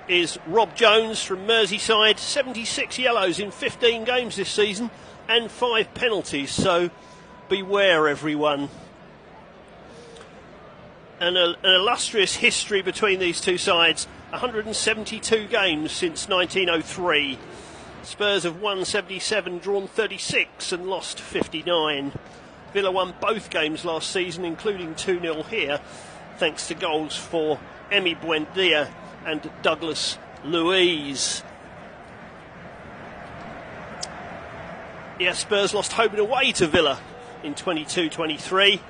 is Rob Jones from Merseyside. 76 yellows in 15 games this season and 5 penalties, so beware everyone. An illustrious history between these two sides. 172 games since 1903. Spurs have won 77, drawn 36 and lost 59. Villa won both games last season, including 2-0 here, thanks to goals for Emi Buendia and Douglas Luiz. Yes, Spurs lost home and away to Villa in 22-23,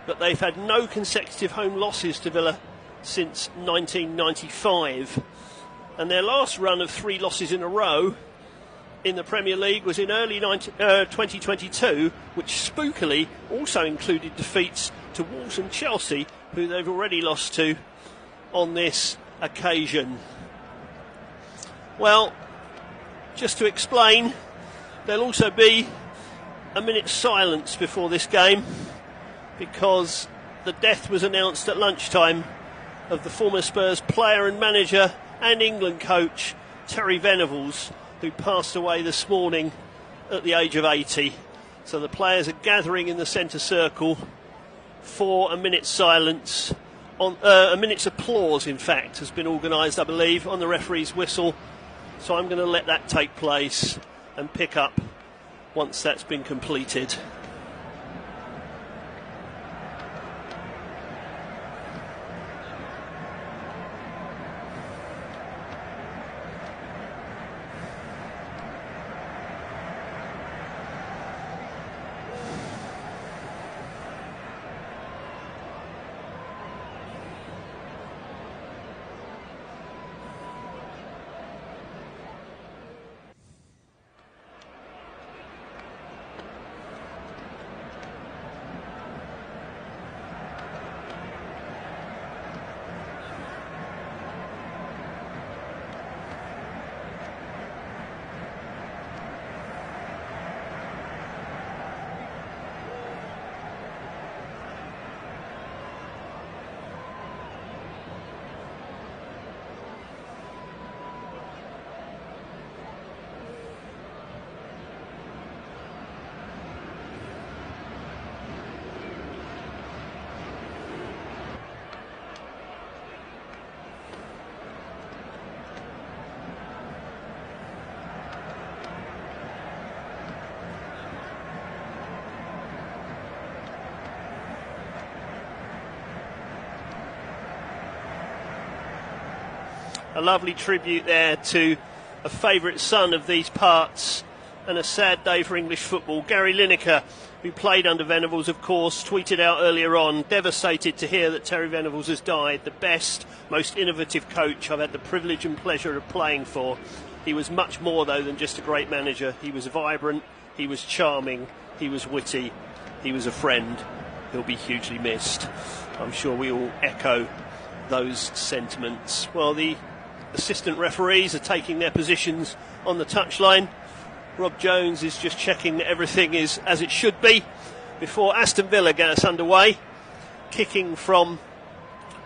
but they've had no consecutive home losses to Villa since 1995. And their last run of 3 losses in a row in the Premier League was in early 2022, which spookily also included defeats to Wolves and Chelsea, who they've already lost to on this occasion. Well, just to explain, there'll also be a minute's silence before this game, because the death was announced at lunchtime of the former Spurs player and manager and England coach Terry Venables, who passed away this morning at the age of 80. So the players are gathering in the centre circle for a minute's silence. A minute's applause, in fact, has been organised, I believe, on the referee's whistle. So I'm going to let that take place and pick up once that's been completed. A lovely tribute there to a favourite son of these parts, and a sad day for English football. Gary Lineker, who played under Venables, of course, tweeted out earlier on, devastated to hear that Terry Venables has died. The best, most innovative coach I've had the privilege and pleasure of playing for. He was much more, though, than just a great manager. He was vibrant, he was charming, he was witty, he was a friend. He'll be hugely missed. I'm sure we all echo those sentiments. Well, the assistant referees are taking their positions on the touchline. Rob Jones is just checking that everything is as it should be before Aston Villa get us underway, kicking from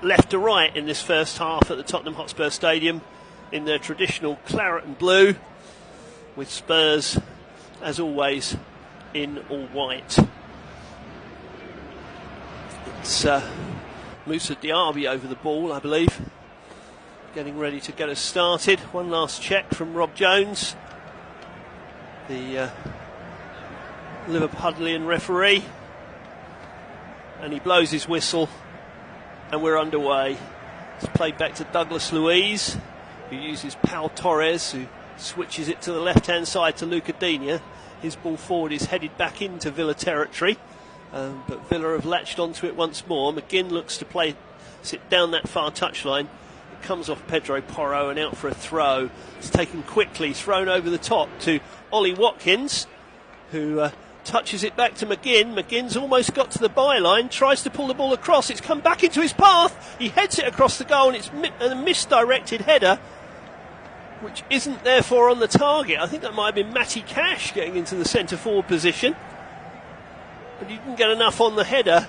left to right in this first half at the Tottenham Hotspur Stadium in their traditional claret and blue, with Spurs, as always, in all white. It's Moussa Diaby over the ball, I believe, getting ready to get us started. One last check from Rob Jones, the Liverpudlian referee, and he blows his whistle and we're underway. It's played back to Douglas Luiz, who uses Pau Torres, who switches it to the left hand side to Luca Digne. His ball forward is headed back into Villa territory, but Villa have latched onto it once more. McGinn looks to sit down that far touchline. Comes off Pedro Porro and out for a throw. It's taken quickly, thrown over the top to Ollie Watkins, who touches it back to McGinn. McGinn's almost got to the byline, tries to pull the ball across. It's come back into his path. He heads it across the goal, and it's a misdirected header, which isn't therefore on the target. I think that might have been Matty Cash getting into the centre forward position, but he didn't get enough on the header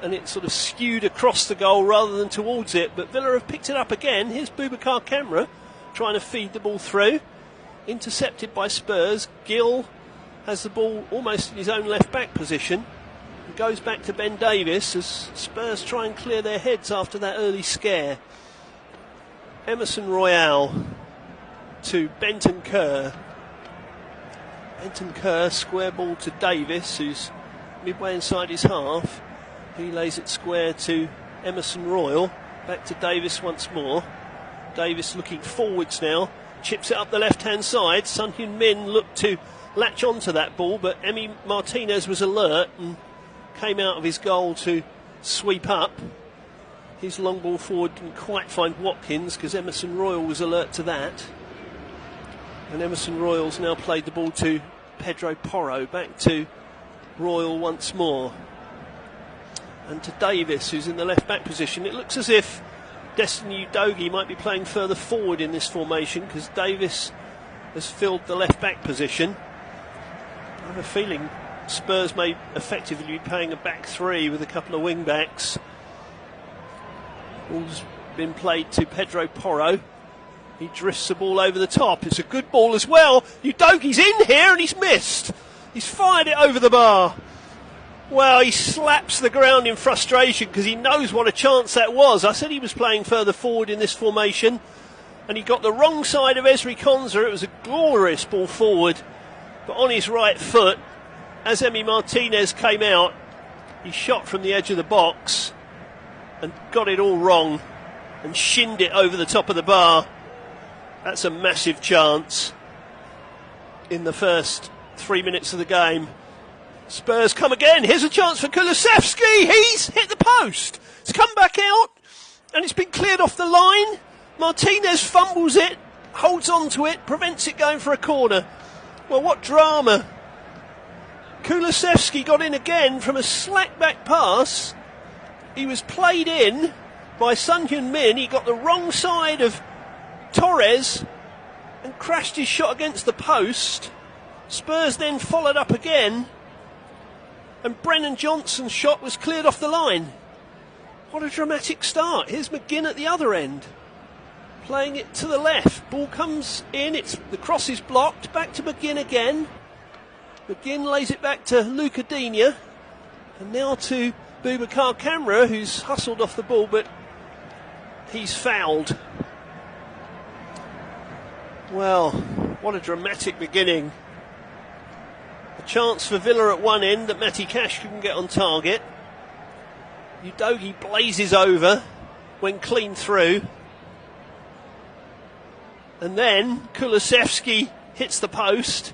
and it sort of skewed across the goal rather than towards it, but Villa have picked it up again. Here's Boubacar Kamara trying to feed the ball through, intercepted by Spurs. Gill has the ball almost in his own left back position and goes back to Ben Davies as Spurs try and clear their heads after that early scare. Emerson Royale to Benton Kerr. Benton Kerr, square ball to Davis, who's midway inside his half. He lays it square to Emerson Royal. Back to Davis once more. Davis looking forwards now. Chips it up the left-hand side. Son Heung-min looked to latch onto that ball, but Emi Martinez was alert and came out of his goal to sweep up. His long ball forward didn't quite find Watkins because Emerson Royal was alert to that. And Emerson Royal's now played the ball to Pedro Porro. Back to Royal once more. And to Davis, who's in the left-back position. It looks as if Destiny Udogie might be playing further forward in this formation because Davis has filled the left-back position. I have a feeling Spurs may effectively be playing a back three with a couple of wing-backs. Ball's been played to Pedro Porro. He drifts the ball over the top. It's a good ball as well. Udogie's in here and he's missed. He's fired it over the bar. Well, he slaps the ground in frustration because he knows what a chance that was. I said he was playing further forward in this formation and he got the wrong side of Ezri Konsa. It was a glorious ball forward, but on his right foot, as Emi Martinez came out, he shot from the edge of the box and got it all wrong and shinned it over the top of the bar. That's a massive chance in the first 3 minutes of the game. Spurs come again. Here's a chance for Kulusevski. He's hit the post. It's come back out and it's been cleared off the line. Martinez fumbles it, holds on to it, prevents it going for a corner. Well, what drama. Kulusevski got in again from a slack back pass. He was played in by Son Heung-min. He got the wrong side of Torres and crashed his shot against the post. Spurs then followed up again and Brennan Johnson's shot was cleared off the line. What a dramatic start. Here's McGinn at the other end, playing it to the left. Ball comes in, the cross is blocked, back to McGinn again. McGinn lays it back to Luca Digne and now to Boubacar Kamara, who's hustled off the ball but he's fouled. Well, what a dramatic beginning. A chance for Villa at one end that Matty Cash couldn't get on target. Udogie blazes over, went clean through. And then Kulusevski hits the post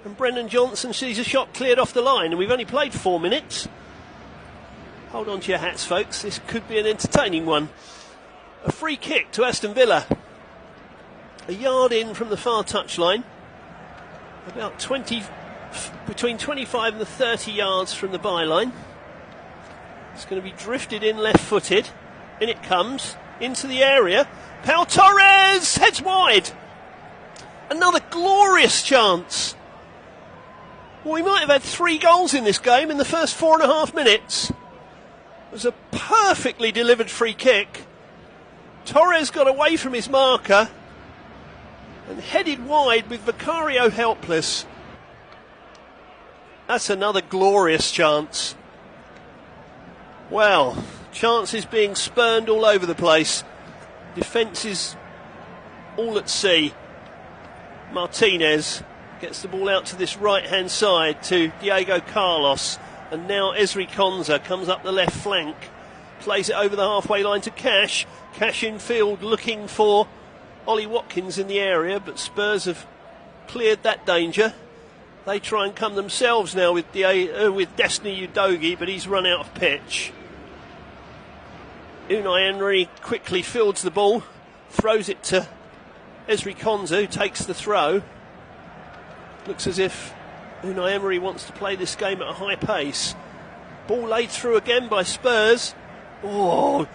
and Brennan Johnson sees a shot cleared off the line. And we've only played 4 minutes. Hold on to your hats, folks. This could be an entertaining one. A free kick to Aston Villa. A yard in from the far touchline. About between 25 and 30 yards from the byline. It's going to be drifted in left-footed. In it comes, into the area. Pau Torres heads wide. Another glorious chance. Well, we might have had 3 goals in this game in the first 4.5 minutes. It was a perfectly delivered free kick. Torres got away from his marker and headed wide with Vicario helpless. That's another glorious chance. Well, chances being spurned all over the place. Defence is all at sea. Martinez gets the ball out to this right-hand side to Diego Carlos. And now Ezri Konsa comes up the left flank. Plays it over the halfway line to Cash. Cash in field looking for Ollie Watkins in the area, but Spurs have cleared that danger. They try and come themselves now with Destiny Udogie, but he's run out of pitch. Unai Emery quickly fields the ball, throws it to Ezri Konsa, who takes the throw. Looks as if Unai Emery wants to play this game at a high pace. Ball laid through again by Spurs. Oh,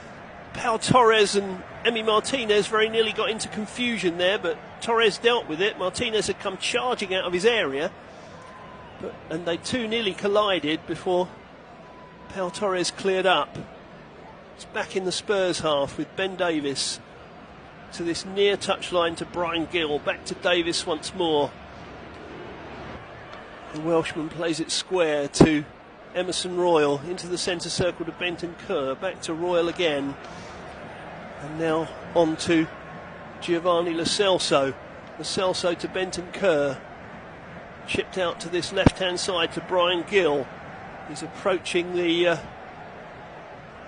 Pau Torres and Emi Martinez very nearly got into confusion there, but Torres dealt with it. Martinez had come charging out of his area, and they too nearly collided before Pau Torres cleared up. It's back in the Spurs half with Ben Davies to this near touchline to Brian Gill. Back to Davies once more. The Welshman plays it square to Emerson Royal, into the centre circle to Benton Kerr, back to Royal again, and now on to Giovanni Lo Celso. Lo Celso to Benton Kerr, chipped out to this left hand side to Brian Gill. He's approaching the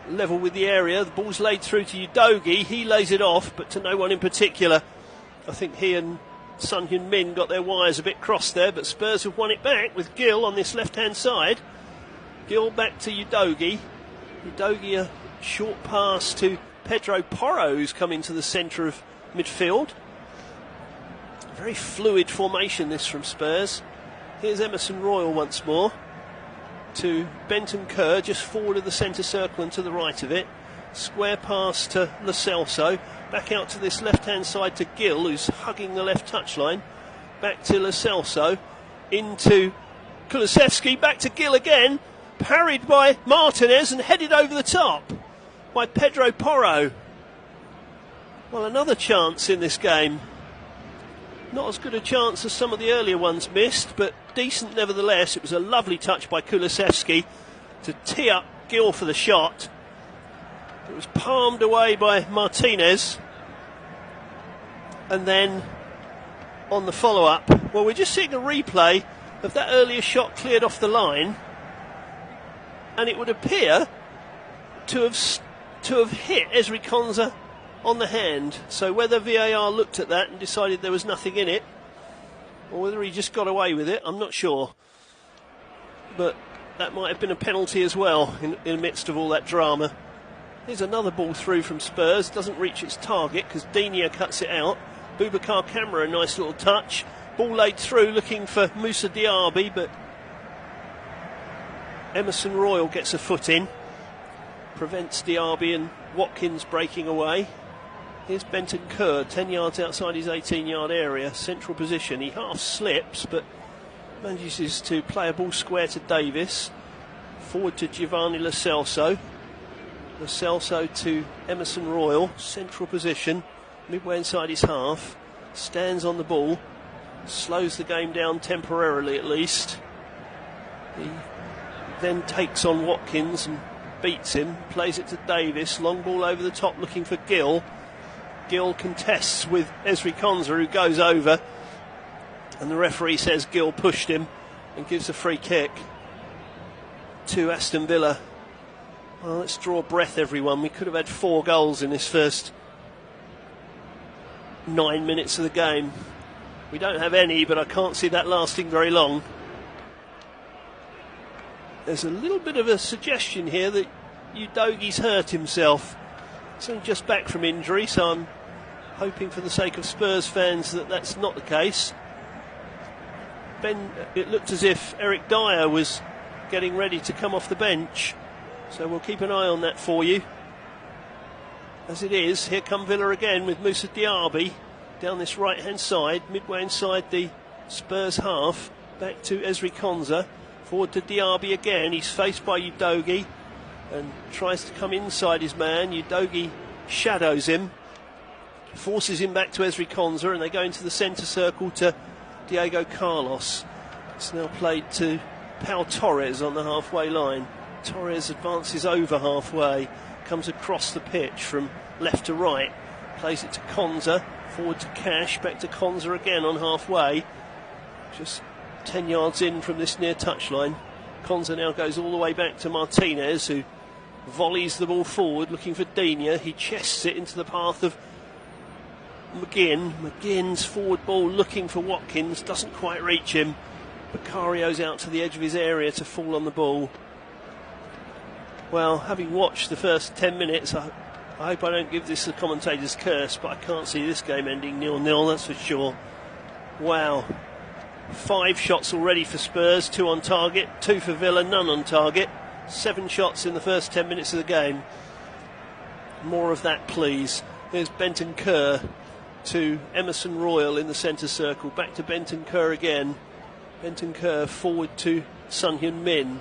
level with the area. The ball's laid through to Udogie. He lays it off, but to no one in particular. I think he and Son Heung-min got their wires a bit crossed there, but Spurs have won it back with Gill on this left hand side. Gill back to Udogie. Udogie, a short pass to Pedro Porro, who's come into the centre of midfield. Very fluid formation this from Spurs. Here's Emerson Royal once more to Benton Kerr, just forward of the centre circle and to the right of it. Square pass to Lo Celso. Back out to this left hand side to Gill, who's hugging the left touchline. Back to Lo Celso. Into Kulusevski. Back to Gill again. Parried by Martinez and headed over the top by Pedro Porro. Well, another chance in this game. Not as good a chance as some of the earlier ones missed, but decent nevertheless. It was a lovely touch by Kulusevski to tee up Gill for the shot. It was palmed away by Martinez. And then on the follow-up, well, we're just seeing a replay of that earlier shot cleared off the line. And it would appear to have hit Ezri Konsa on the hand. So whether VAR looked at that and decided there was nothing in it, or whether he just got away with it, I'm not sure. But that might have been a penalty as well in the midst of all that drama. Here's another ball through from Spurs. Doesn't reach its target because Digne cuts it out. Boubacar Kamara, a nice little touch. Ball laid through looking for Moussa Diaby, but Emerson Royal gets a foot in. Prevents Diaby and Watkins breaking away. Here's Benton Kerr, 10 yards outside his 18-yard area. Central position. He half slips, but manages to play a ball square to Davis. Forward to Giovanni Lo Celso. Lo Celso to Emerson Royal. Central position. Midway inside his half. Stands on the ball. Slows the game down temporarily at least. He then takes on Watkins and beats him. Plays it to Davis. Long ball over the top looking for Gill. Gill contests with Ezri Konsa, who goes over. And the referee says Gill pushed him and gives a free kick to Aston Villa. Well, let's draw breath, everyone. We could have had 4 goals in this first 9 minutes of the game. We don't have any, but I can't see that lasting very long. There's a little bit of a suggestion here that Udogie's hurt himself. He's only just back from injury, so I'm hoping for the sake of Spurs fans that that's not the case. It looked as if Eric Dyer was getting ready to come off the bench, so we'll keep an eye on that for you. As it is, here come Villa again with Moussa Diaby down this right hand side, midway inside the Spurs half. Back to Ezri Konsa, forward to Diaby again. He's faced by Udogie and tries to come inside his man. Udogie shadows him, forces him back to Ezri Konsa, and they go into the centre circle to Diego Carlos. It's now played to Pau Torres on the halfway line. Torres advances over halfway, comes across the pitch from left to right, plays it to Konsa, forward to Cash, back to Konsa again on halfway, just 10 yards in from this near touchline. Konsa now goes all the way back to Martinez, who volleys the ball forward looking for Digne. He chests it into the path of McGinn. McGinn's forward ball looking for Watkins, doesn't quite reach him. Beccario's out to the edge of his area to fall on the ball. Well, having watched the first 10 minutes, I hope I don't give this a commentator's curse, but I can't see this game ending 0-0, that's for sure. Wow. 5 shots already for Spurs, 2 on target, 2 for Villa, none on target. 7 shots in the first 10 minutes of the game. More of that, please. There's Benton Kerr to Emerson Royal in the centre circle. Back to Benton Kerr again. Benton Kerr forward to Son Heung-min.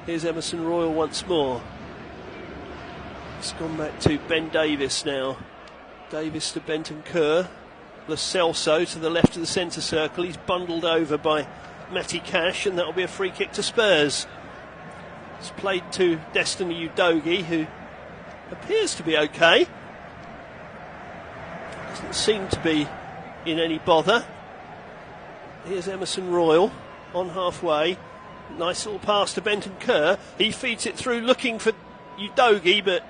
Here's Emerson Royal once more. It's gone back to Ben Davis now. Davis to Benton Kerr. Lo Celso to the left of the centre circle. He's bundled over by Matty Cash, and that'll be a free kick to Spurs. It's played to Destiny Udogie, who appears to be okay. Doesn't seem to be in any bother. Here's Emerson Royal on halfway. Nice little pass to Benton Kerr. He feeds it through looking for Udogie, but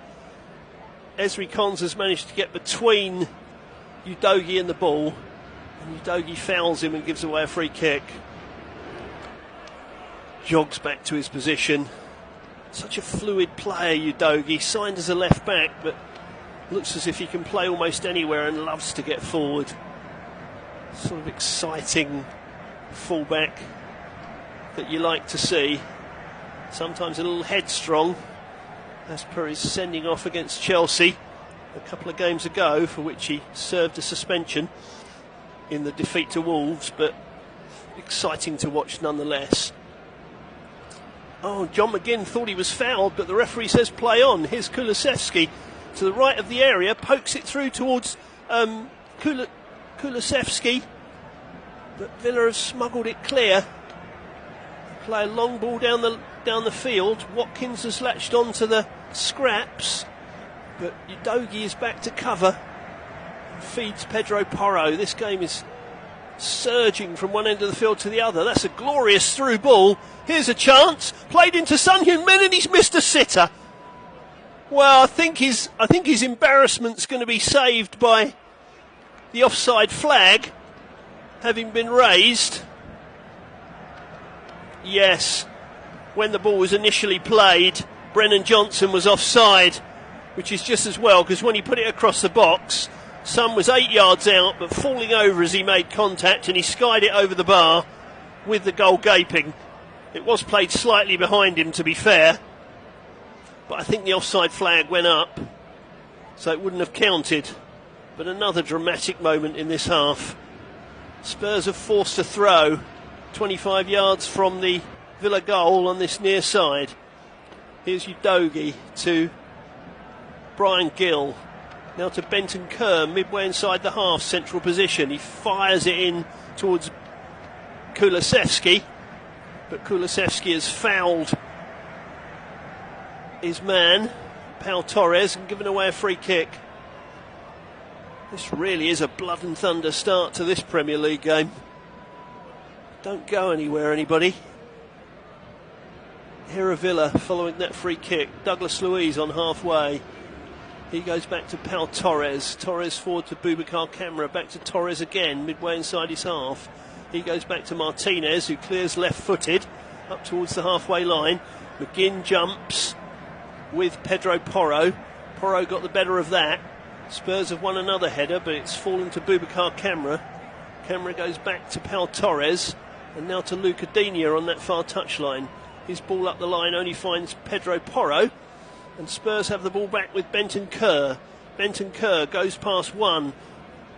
Ezri Konsa has managed to get between Udogie and the ball, and Udogie fouls him and gives away a free kick. Jogs back to his position. Such a fluid player, Udogie, signed as a left back, but looks as if he can play almost anywhere and loves to get forward. Sort of exciting fullback that you like to see. Sometimes a little headstrong, as per his sending off against Chelsea a couple of games ago, for which he served a suspension in the defeat to Wolves, but exciting to watch nonetheless. Oh, John McGinn thought he was fouled, but the referee says play on. Here's Kulusevski to the right of the area, pokes it through towards Kulusevski, but Villa have smuggled it clear. Play a long ball down the field. Watkins has latched onto the scraps, but Udogie is back to cover and feeds Pedro Porro. This game is surging from one end of the field to the other. That's a glorious through ball. Here's a chance, played into Son Heung-min, and he's missed a sitter. Well, I think his embarrassment's going to be saved by the offside flag having been raised. Yes, when the ball was initially played, Brennan Johnson was offside, which is just as well, because when he put it across the box, Son was 8 yards out, but falling over as he made contact, and he skied it over the bar with the goal gaping. It was played slightly behind him, to be fair, but I think the offside flag went up, so it wouldn't have counted. But another dramatic moment in this half. Spurs are forced to throw 25 yards from the Villa goal on this near side. Here's Udogie to Brian Gill. Now to Benton Kerr, midway inside the half, central position. He fires it in towards Kulusevski, but Kulusevski has fouled his man, Pau Torres, and given away a free kick. This really is a blood and thunder start to this Premier League game. Don't go anywhere, anybody. Here are Villa following that free kick. Douglas Luiz on halfway. He goes back to Pau Torres. Torres forward to Boubacar Kamara. Back to Torres again, midway inside his half. He goes back to Martinez, who clears left-footed up towards the halfway line. McGinn jumps with Pedro Porro. Porro got the better of that. Spurs have won another header, but it's fallen to Boubacar Kamara. Kamara goes back to Pau Torres, and now to Luca Digne on that far touchline. His ball up the line only finds Pedro Porro, and Spurs have the ball back with Benton Kerr. Benton Kerr goes past one,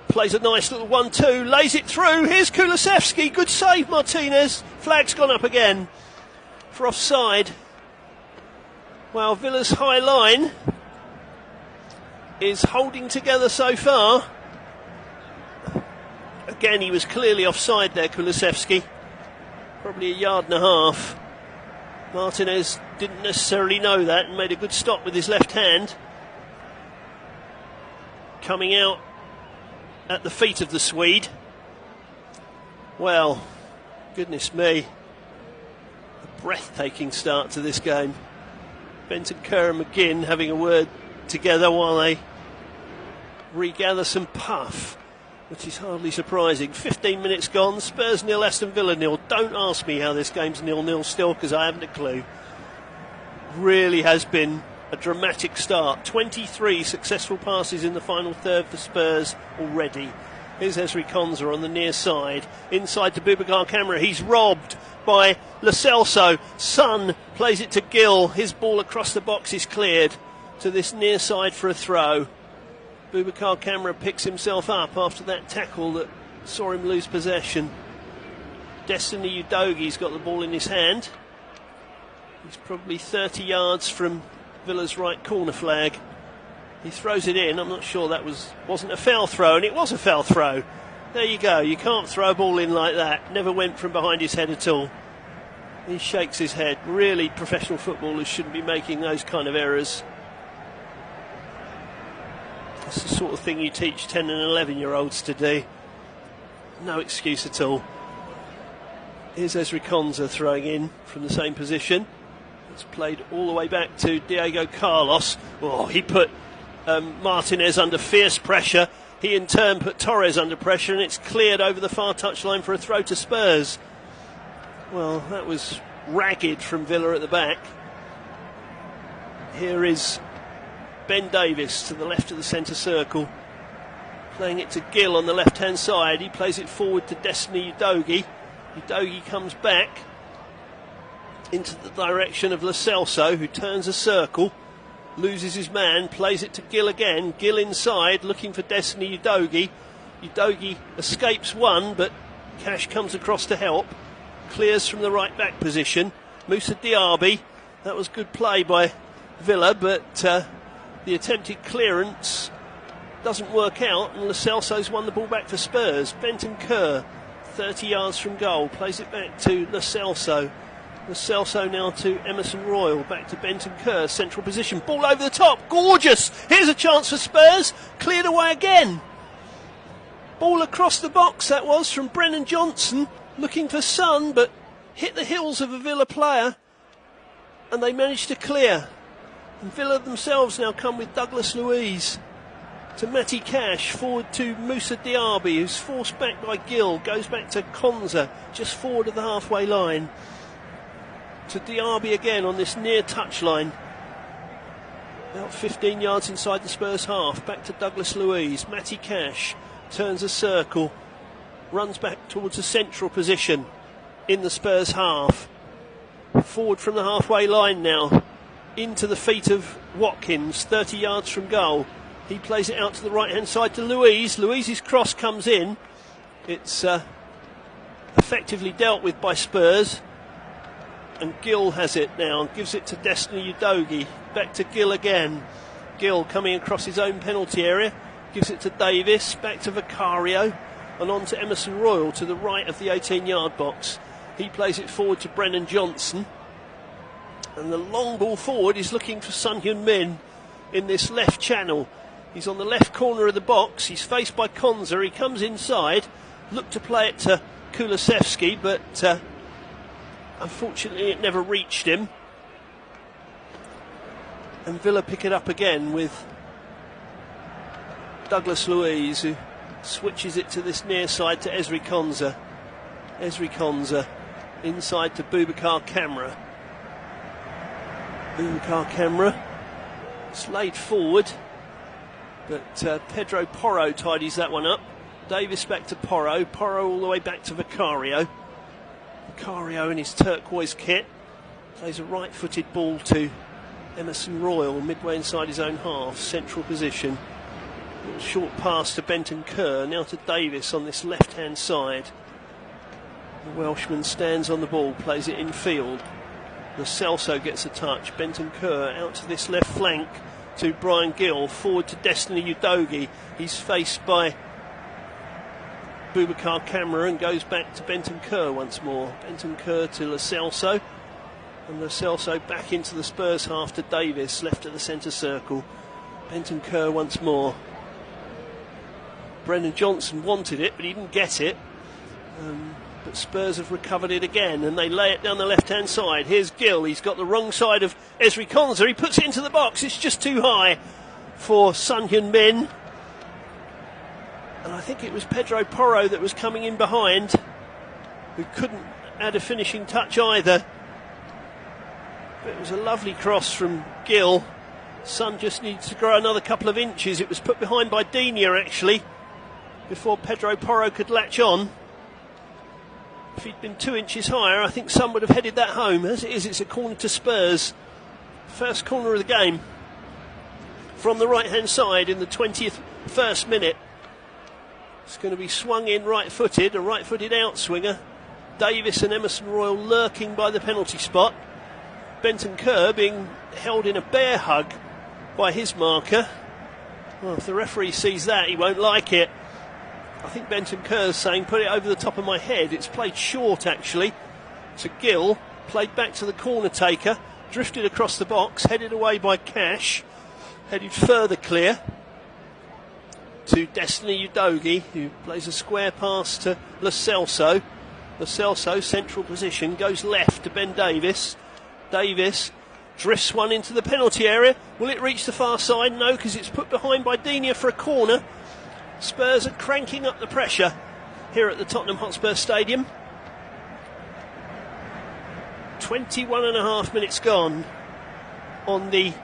plays a nice little 1-2, lays it through. Here's Kulusevski, good save, Martinez. Flag's gone up again for offside. Well, Villa's high line is holding together so far. Again, he was clearly offside there, Kulusevski. Probably a yard and a half. Martinez didn't necessarily know that and made a good stop with his left hand. Coming out at the feet of the Swede. Well, goodness me. A breathtaking start to this game. Benton Kerr and McGinn having a word together while they regather some puff, which is hardly surprising. 15 minutes gone, Spurs 0, Aston Villa 0. Don't ask me how this game's 0-0 still, because I haven't a clue. Really has been a dramatic start. 23 successful passes in the final third for Spurs already. Here's Ezri Konsa on the near side. Inside to Boubacar Kamara. He's robbed by Lo Celso. Son plays it to Gill. His ball across the box is cleared to this near side for a throw. Boubacar Kamara picks himself up after that tackle that saw him lose possession. Destiny Udogie's got the ball in his hand. He's probably 30 yards from Villa's right corner flag. He throws it in. I'm not sure that wasn't a foul throw, and it was a foul throw. There you go. You can't throw a ball in like that. Never went from behind his head at all. He shakes his head. Really, professional footballers shouldn't be making those kind of errors. It's the sort of thing you teach 10 and 11-year-olds to do. No excuse at all. Here's Ezri Konsa throwing in from the same position. It's played all the way back to Diego Carlos. Oh, he put Martinez under fierce pressure. He in turn put Torres under pressure, and it's cleared over the far touchline for a throw to Spurs. Well, that was ragged from Villa at the back. Here is Ben Davies to the left of the centre circle, playing it to Gill on the left-hand side. He plays it forward to Destiny Udogie. Udogie comes back into the direction of Lo Celso, who turns a circle, loses his man, plays it to Gill again. Gill inside, looking for Destiny Udogie. Udogie escapes one, but Cash comes across to help. Clears from the right-back position. Moussa Diaby, that was good play by Villa, but the attempted clearance doesn't work out, and Lo Celso's won the ball back for Spurs. Benton Kerr, 30 yards from goal, plays it back to Lo Celso. Lo Celso now to Emerson Royal, back to Benton Kerr, central position, ball over the top, gorgeous! Here's a chance for Spurs, cleared away again. Ball across the box, that was, from Brennan Johnson, looking for Son, but hit the heels of a Villa player, and they managed to clear. And Villa themselves now come with Douglas Luiz to Matty Cash, forward to Moussa Diaby, who's forced back by Gill, goes back to Konsa, just forward of the halfway line. To Diaby again on this near touchline. About 15 yards inside the Spurs half, back to Douglas Luiz. Matty Cash turns a circle, runs back towards a central position in the Spurs half. Forward from the halfway line now, into the feet of Watkins, 30 yards from goal. He plays it out to the right-hand side to Luiz. Luiz's cross comes in. It's effectively dealt with by Spurs. And Gill has it now, gives it to Destiny Udogie. Back to Gill again. Gill coming across his own penalty area. Gives it to Davis, back to Vicario. And on to Emerson Royal to the right of the 18-yard box. He plays it forward to Brennan Johnson. And the long ball forward is looking for Son Heung-min in this left channel. He's on the left corner of the box. He's faced by Konsa. He comes inside. Looked to play it to Kulusevski, but unfortunately it never reached him. And Villa pick it up again with Douglas Luiz, who switches it to this near side to Ezri Konsa. Ezri Konsa inside to Boubacar Kamara. Boubacar Kamara, it's laid forward, but Pedro Porro tidies that one up. Davis back to Porro, Porro all the way back to Vicario. Vicario in his turquoise kit plays a right-footed ball to Emerson Royal, midway inside his own half, central position. Short pass to Benton Kerr, now to Davis on this left-hand side. The Welshman stands on the ball, plays it in field. Lo Celso gets a touch. Benton Kerr out to this left flank to Brian Gill, forward to Destiny Udogie. He's faced by Boubacar Kamara and goes back to Benton Kerr once more. Benton Kerr to Lo Celso, and Lo Celso back into the Spurs half to Davis, left of the centre circle. Benton Kerr once more. Brennan Johnson wanted it, but he didn't get it. But Spurs have recovered it again, and they lay it down the left-hand side. Here's Gill. He's got the wrong side of Ezri Konsa. He puts it into the box. It's just too high for Son Heung-min. And I think it was Pedro Porro that was coming in behind, who couldn't add a finishing touch either. But it was a lovely cross from Gill. Son just needs to grow another couple of inches. It was put behind by Digne, actually, before Pedro Porro could latch on. If he'd been 2 inches higher, I think Son would have headed that home. As it is, it's a corner to Spurs. First corner of the game. From the right-hand side in the 21st minute. It's going to be swung in right-footed, a right-footed outswinger. Davis and Emerson Royal lurking by the penalty spot. Benton Kerr being held in a bear hug by his marker. Well, if the referee sees that, he won't like it. I think Benton Kerr's saying, put it over the top of my head. It's played short, actually, to Gill. Played back to the corner taker. Drifted across the box, headed away by Cash. Headed further clear to Destiny Udogie, who plays a square pass to Lo Celso. Lo Celso, central position, goes left to Ben Davis. Davis drifts one into the penalty area. Will it reach the far side? No, because it's put behind by Digne for a corner. Spurs are cranking up the pressure here at the Tottenham Hotspur Stadium. 21 and a half minutes gone on the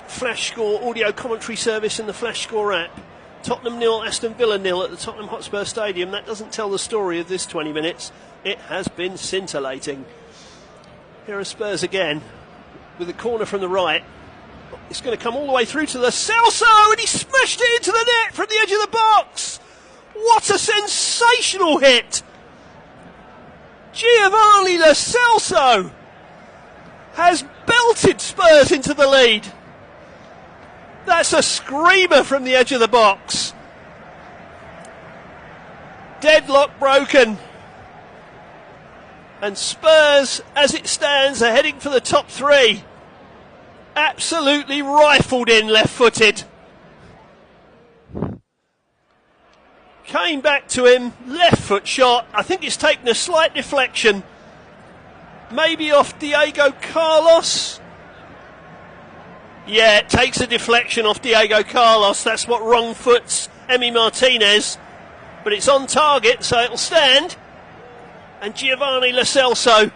Flash Score audio commentary service and the Flash Score app. Tottenham 0, Aston Villa 0 at the Tottenham Hotspur Stadium. That doesn't tell the story of this 20 minutes. It has been scintillating. Here are Spurs again with a corner from the right. It's going to come all the way through to Lo Celso, and he smashed it into the net from the edge of the box. What a sensational hit! Giovanni Lo Celso has belted Spurs into the lead. That's a screamer from the edge of the box. Deadlock broken. And Spurs, as it stands, are heading for the top three. Absolutely rifled in, left-footed. Came back to him, left foot shot. I think it's taken a slight deflection. Maybe off Diego Carlos. Yeah, it takes a deflection off Diego Carlos. That's what wrong foots Emi Martinez. But it's on target, so it'll stand. And Giovanni Lo Celso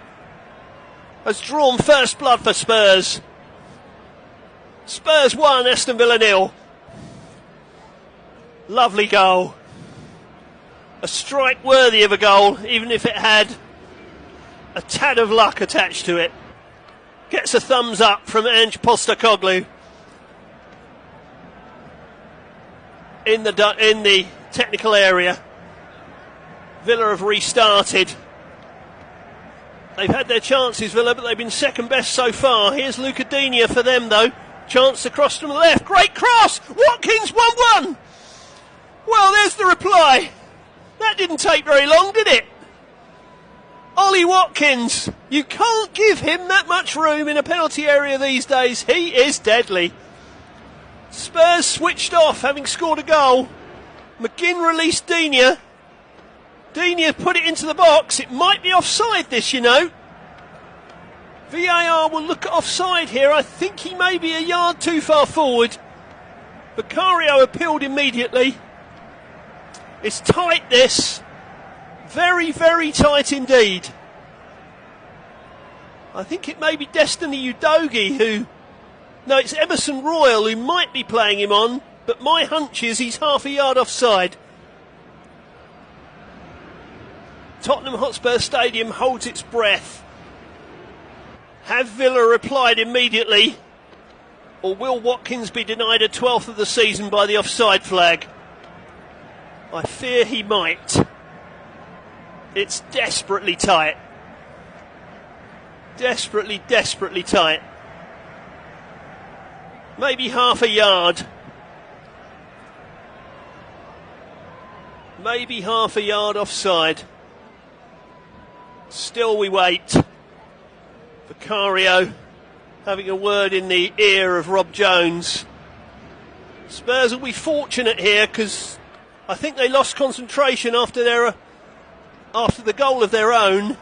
has drawn first blood for Spurs. Spurs 1, Aston Villa 0. Lovely goal. A strike worthy of a goal, even if it had a tad of luck attached to it. Gets a thumbs up from Ange Postecoglou in the technical area. Villa have restarted. They've had their chances, Villa, but they've been second best so far. Here's Luca Digne for them, though. Chance to cross from the left. Great cross! Watkins 1-1! Well, there's the reply. That didn't take very long, did it? Ollie Watkins. You can't give him that much room in a penalty area these days. He is deadly. Spurs switched off, having scored a goal. McGinn released Digne. Digne put it into the box. It might be offside, this, you know. VAR will look at offside here. I think he may be a yard too far forward. Vicario appealed immediately. It's tight, this. Very, very tight indeed. I think it may be Destiny Udogie who... No, it's Emerson Royal who might be playing him on, but my hunch is he's half a yard offside. Tottenham Hotspur Stadium holds its breath. Have Villa replied immediately, or will Watkins be denied a 12th of the season by the offside flag? I fear he might. It's desperately tight. Desperately, desperately tight. Maybe half a yard. Maybe half a yard offside. Still we wait. Vicario having a word in the ear of Rob Jones. Spurs will be fortunate here because I think they lost concentration after the goal of their own.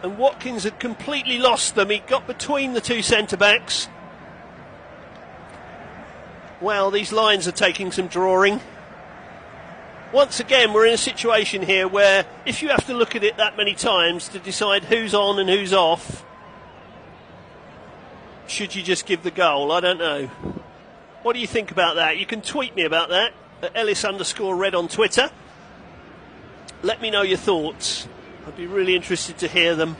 And Watkins had completely lost them. He got between the two centre-backs. Well, these lines are taking some drawing. Once again, we're in a situation here where if you have to look at it that many times to decide who's on and who's off, should you just give the goal? I don't know. What do you think about that? You can tweet me about that at Ellis_Red on Twitter. Let me know your thoughts. I'd be really interested to hear them.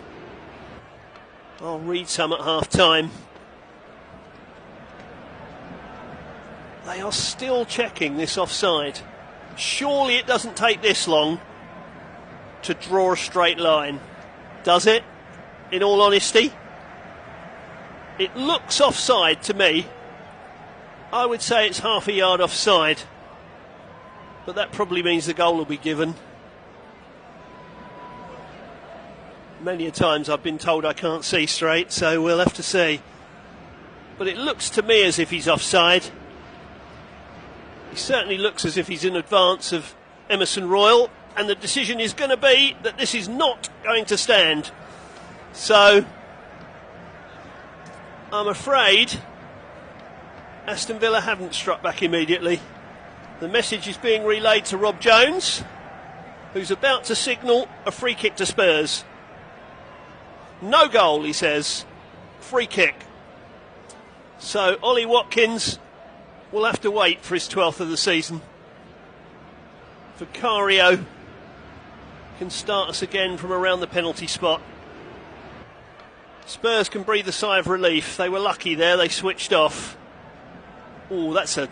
I'll read some at half time. They are still checking this offside. Surely it doesn't take this long to draw a straight line, does it? in all honesty. It looks offside to me. I would say it's half a yard offside, but that probably means the goal will be given. Many a times I've been told I can't see straight, so we'll have to see. But it looks to me as if he's offside. He certainly looks as if he's in advance of Emerson Royal, and the decision is going to be that this is not going to stand. So I'm afraid Aston Villa haven't struck back immediately. The message is being relayed to Rob Jones, who's about to signal a free kick to Spurs. No goal, he says. Free kick. So Ollie Watkins will have to wait for his 12th of the season. Vicario can start us again from around the penalty spot. Spurs can breathe a sigh of relief. They were lucky there, they switched off. Oh, that's a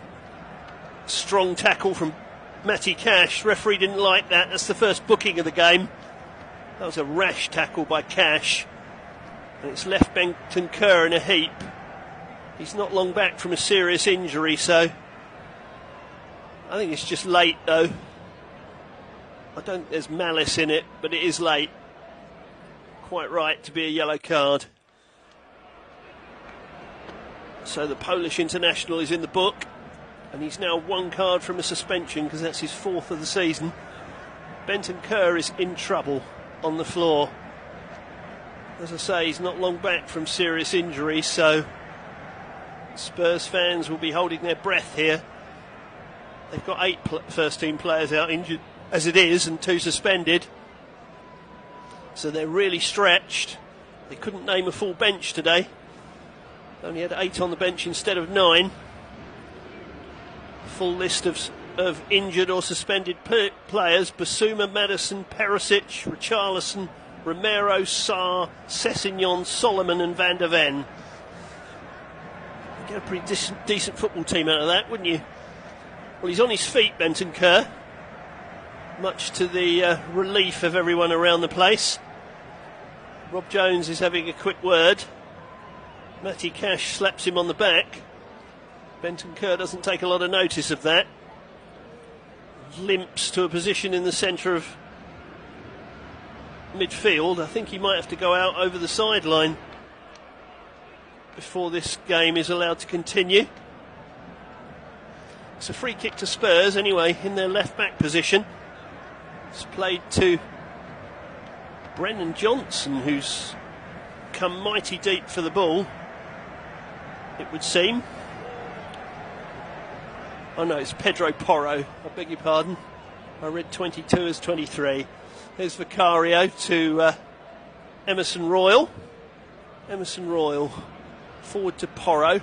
strong tackle from Matty Cash. Referee didn't like that. That's the first booking of the game. That was a rash tackle by Cash. And it's left Benton Kerr in a heap. He's not long back from a serious injury, so I think it's just late though. I don't think there's malice in it, but it is late. Quite right to be a yellow card. So the Polish international is in the book, and he's now one card from a suspension because that's his 4th of the season. Benton Kerr is in trouble on the floor. As I say, he's not long back from serious injury, so Spurs fans will be holding their breath here. They've got 8 first team players out injured as it is, and 2 suspended. So they're really stretched. They couldn't name a full bench today. Only had 8 on the bench instead of 9. Full list of injured or suspended players: Basuma, Maddison, Perisic, Richarlison, Romero, Sarr, Sessegnon, Solomon and Van der Ven. You'd get a pretty decent football team out of that, wouldn't you? Well, he's on his feet, Benton Kerr, much to the relief of everyone around the place. Rob Jones is having a quick word. Matty Cash slaps him on the back. Benton Kerr doesn't take a lot of notice of that. Limps to a position in the centre of midfield. I think he might have to go out over the sideline before this game is allowed to continue. It's a free kick to Spurs anyway, in their left back position. It's played to Brennan Johnson, who's come mighty deep for the ball, it would seem. Oh no, it's Pedro Porro, I beg your pardon. I read 22 as 23. There's Vicario to Emerson Royal. Emerson Royal forward to Porro.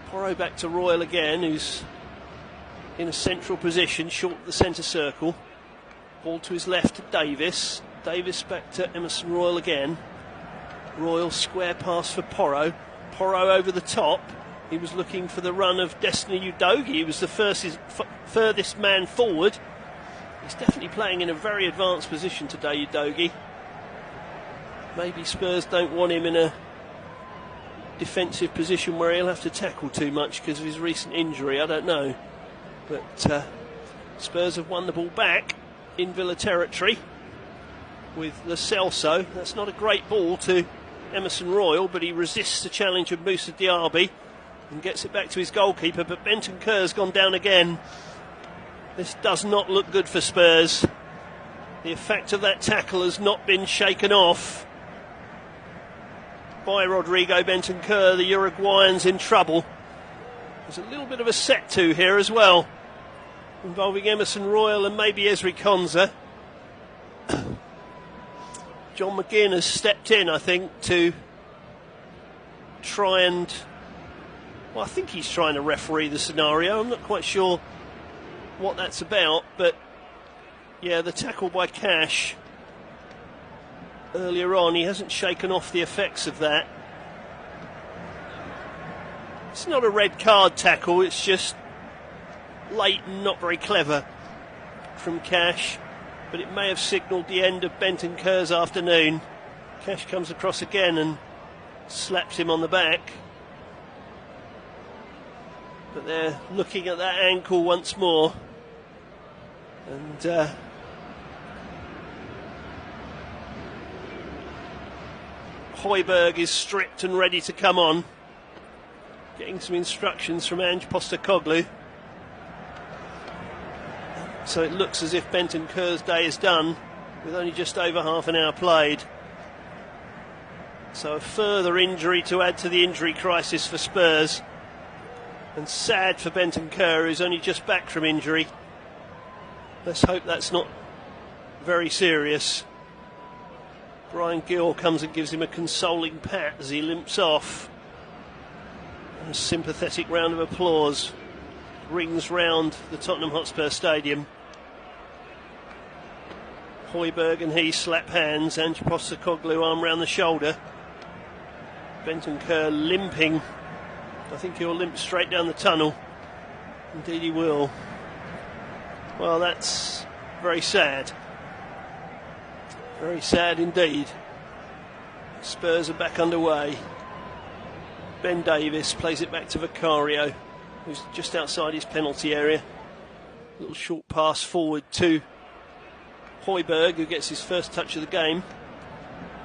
Porro back to Royal again, who's in a central position, short of the centre circle. Ball to his left to Davis. Davis back to Emerson Royal again. Royal square pass for Porro. Porro over the top. He was looking for the run of Destiny Udogie. He was the furthest man forward. He's definitely playing in a very advanced position today, Udogie. Maybe Spurs don't want him in a defensive position where he'll have to tackle too much because of his recent injury. I don't know. But Spurs have won the ball back in Villa territory with Lo Celso. That's not a great ball to Emerson Royal, but he resists the challenge of Moussa Diaby and gets it back to his goalkeeper. But Benton Kerr's gone down again. This does not look good for Spurs. The effect of that tackle has not been shaken off by Rodrigo Benton Kerr. The Uruguayan's in trouble. There's a little bit of a set-to here as well, involving Emerson Royal and maybe Ezri Konsa. John McGinn has stepped in, I think, to try and... Well, I think he's trying to referee the scenario. I'm not quite sure what that's about, but yeah, the tackle by Cash earlier on, he hasn't shaken off the effects of that. It's not a red card tackle, it's just late and not very clever from Cash, but it may have signalled the end of Benton Kerr's afternoon. Cash comes across again and slaps him on the back. But they're looking at that ankle once more. And Højbjerg is stripped and ready to come on. Getting some instructions from Ange Postecoglou. So it looks as if Bentancur's day is done, with only just over half an hour played. So a further injury to add to the injury crisis for Spurs. And sad for Bentancur, who's only just back from injury. Let's hope that's not very serious. Brian Gill comes and gives him a consoling pat as he limps off. And a sympathetic round of applause rings round the Tottenham Hotspur Stadium. Højbjerg and he slap hands. Ange Postecoglou arm round the shoulder. Bentancur limping. I think he'll limp straight down the tunnel. Indeed he will. Well, that's very sad. Very sad indeed. Spurs are back underway. Ben Davies plays it back to Vicario, who's just outside his penalty area. Little short pass forward to Højbjerg, who gets his first touch of the game.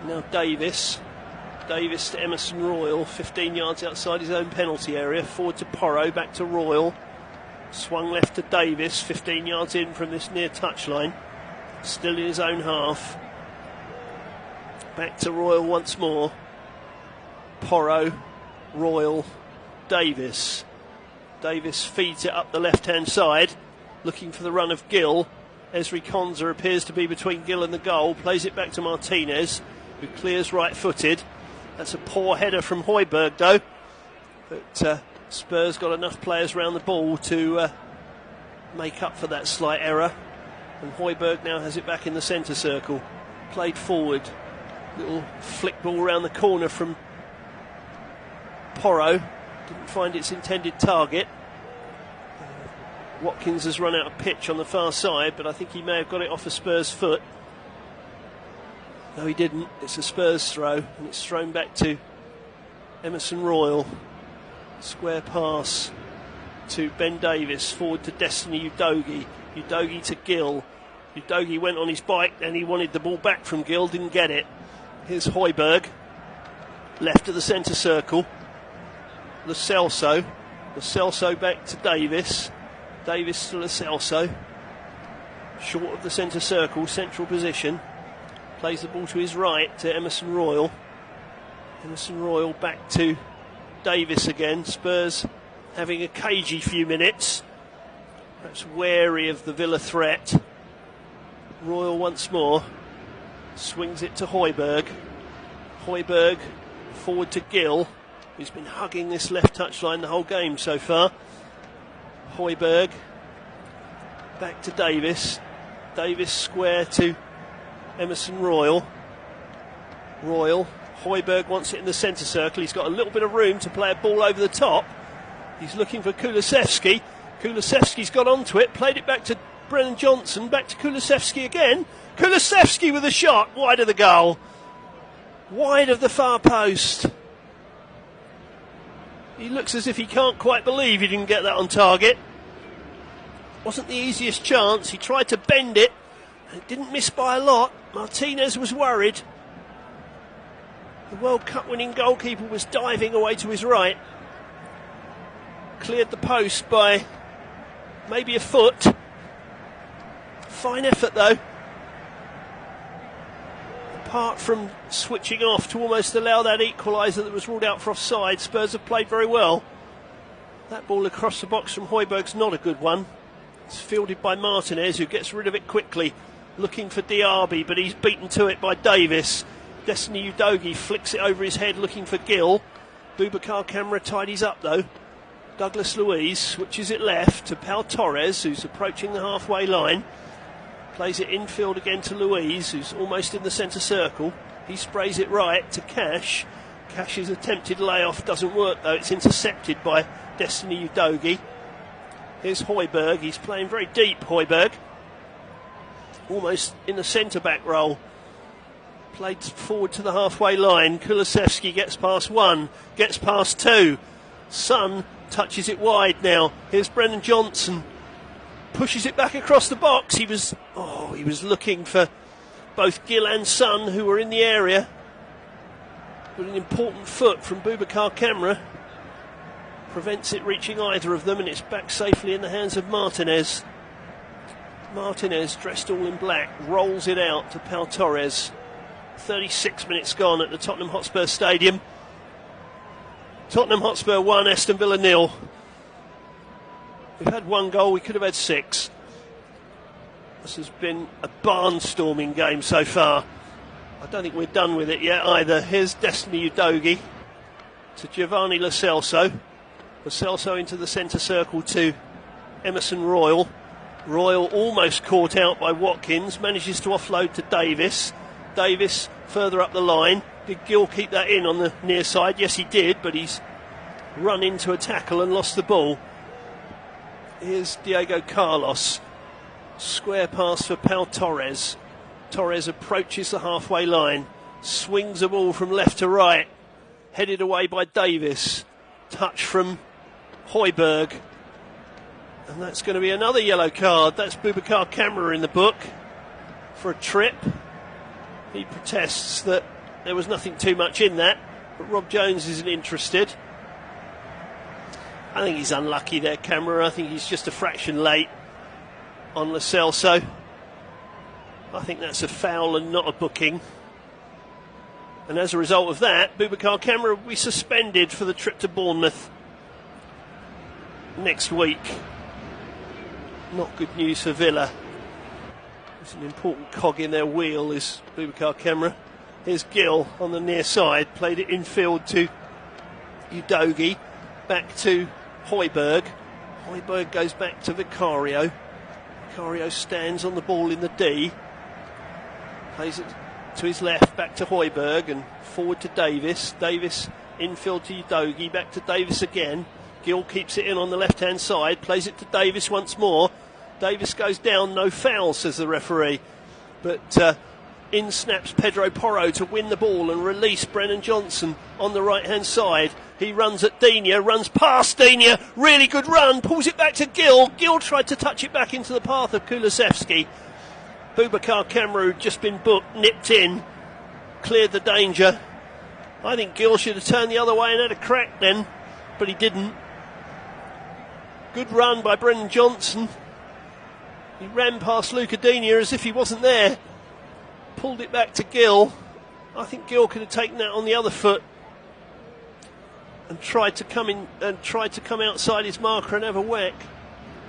Now Davies. Davies to Emerson Royal, 15 yards outside his own penalty area. Forward to Porro, back to Royal. Swung left to Davies, 15 yards in from this near touchline. Still in his own half. Back to Royal once more. Porro, Royal, Davies. Davies feeds it up the left-hand side, looking for the run of Gill. Esri Konsa appears to be between Gill and the goal. Plays it back to Martinez, who clears right-footed. That's a poor header from Højbjerg, though. But Spurs got enough players around the ball to make up for that slight error. And Højbjerg now has it back in the centre circle. Played forward. Little flick ball around the corner from Porro. Didn't find its intended target. Watkins has run out of pitch on the far side, but I think he may have got it off a Spurs foot. No, he didn't. It's a Spurs throw, and it's thrown back to Emerson Royal. Square pass to Ben Davies, forward to Destiny Udogie. Udogie to Gill. Udogie went on his bike and he wanted the ball back from Gill, didn't get it. Here's Højbjerg, left of the centre circle. Lo Celso. Lo Celso back to Davies. Davies to Lo Celso. Short of the centre circle, central position. Plays the ball to his right to Emerson Royal. Emerson Royal back to Davies again. Spurs having a cagey few minutes. Perhaps wary of the Villa threat. Royal once more. Swings it to Højbjerg. Højbjerg forward to Gill, who's been hugging this left touchline the whole game so far. Højbjerg back to Davies. Davies square to Emerson Royal. Royal. Højbjerg wants it in the centre circle. He's got a little bit of room to play a ball over the top. He's looking for Kulusevski. Kulusevski's got onto it, played it back to Brennan Johnson, back to Kulusevski again. Kulusevski with a shot, wide of the goal. Wide of the far post. He looks as if he can't quite believe he didn't get that on target. Wasn't the easiest chance. He tried to bend it, and it didn't miss by a lot. Martinez was worried. The World Cup winning goalkeeper was diving away to his right. Cleared the post by maybe a foot. Fine effort though. Apart from switching off to almost allow that equaliser that was ruled out for offside, Spurs have played very well. That ball across the box from Højbjerg's not a good one. It's fielded by Martinez, who gets rid of it quickly, looking for Diaby, but he's beaten to it by Davies. Destiny Udogie flicks it over his head looking for Gill. Boubacar Kamara tidies up though. Douglas Luiz switches it left to Pau Torres, who's approaching the halfway line. Plays it infield again to Luiz, who's almost in the centre circle. He sprays it right to Cash. Cash's attempted layoff doesn't work though. It's intercepted by Destiny Udogie. Here's Højbjerg. He's playing very deep, Højbjerg. Almost in the centre-back role. Played forward to the halfway line. Kulusevski gets past one, gets past two. Son touches it wide now. Here's Brennan Johnson. Pushes it back across the box. He was looking for both Gill and Son, who were in the area. But an important foot from Boubacar Kamara prevents it reaching either of them, and it's back safely in the hands of Martinez. Martinez, dressed all in black, rolls it out to Pau Torres. 36 minutes gone at the Tottenham Hotspur Stadium. Tottenham Hotspur 1, Aston Villa 0. We've had one goal, we could have had 6. This has been a barnstorming game so far. I don't think we're done with it yet either. Here's Destiny Udogie to Giovanni Lo Celso. Lo Celso into the centre circle to Emerson Royal. Royal almost caught out by Watkins, manages to offload to Davis. Davis further up the line. Did Gill keep that in on the near side? Yes, he did, but he's run into a tackle and lost the ball. Here's Diego Carlos. Square pass for Pau Torres. Torres approaches the halfway line. Swings the ball from left to right. Headed away by Davis. Touch from Højbjerg. And that's going to be another yellow card. That's Boubacar Kamara in the book for a trip. He protests that there was nothing too much in that, but Rob Jones isn't interested. I think he's unlucky there, Kamara. I think he's just a fraction late on Lo Celso. I think that's a foul and not a booking. And as a result of that, Boubacar Kamara will be suspended for the trip to Bournemouth next week. Not good news for Villa. It's an important cog in their wheel, is Boubacar Kamara. Here's Gill on the near side, played it infield to Udogie, back to Højbjerg. Højbjerg goes back to Vicario. Vicario stands on the ball in the D. Plays it to his left, back to Højbjerg and forward to Davis. Davis infield to Udogie, back to Davis again. Gill keeps it in on the left-hand side, plays it to Davis once more. Davis goes down, no foul, says the referee. But in snaps Pedro Porro to win the ball and release Brennan Johnson on the right-hand side. He runs at Digne, runs past Digne, really good run, pulls it back to Gill. Gill tried to touch it back into the path of Kulusevski. Boubacar Kamara, who'd just been booked, nipped in, cleared the danger. I think Gill should have turned the other way and had a crack then, but he didn't. Good run by Brennan Johnson. He ran past Luca Digne as if he wasn't there. Pulled it back to Gill. I think Gill could have taken that on the other foot and tried to come outside his marker and have a whack,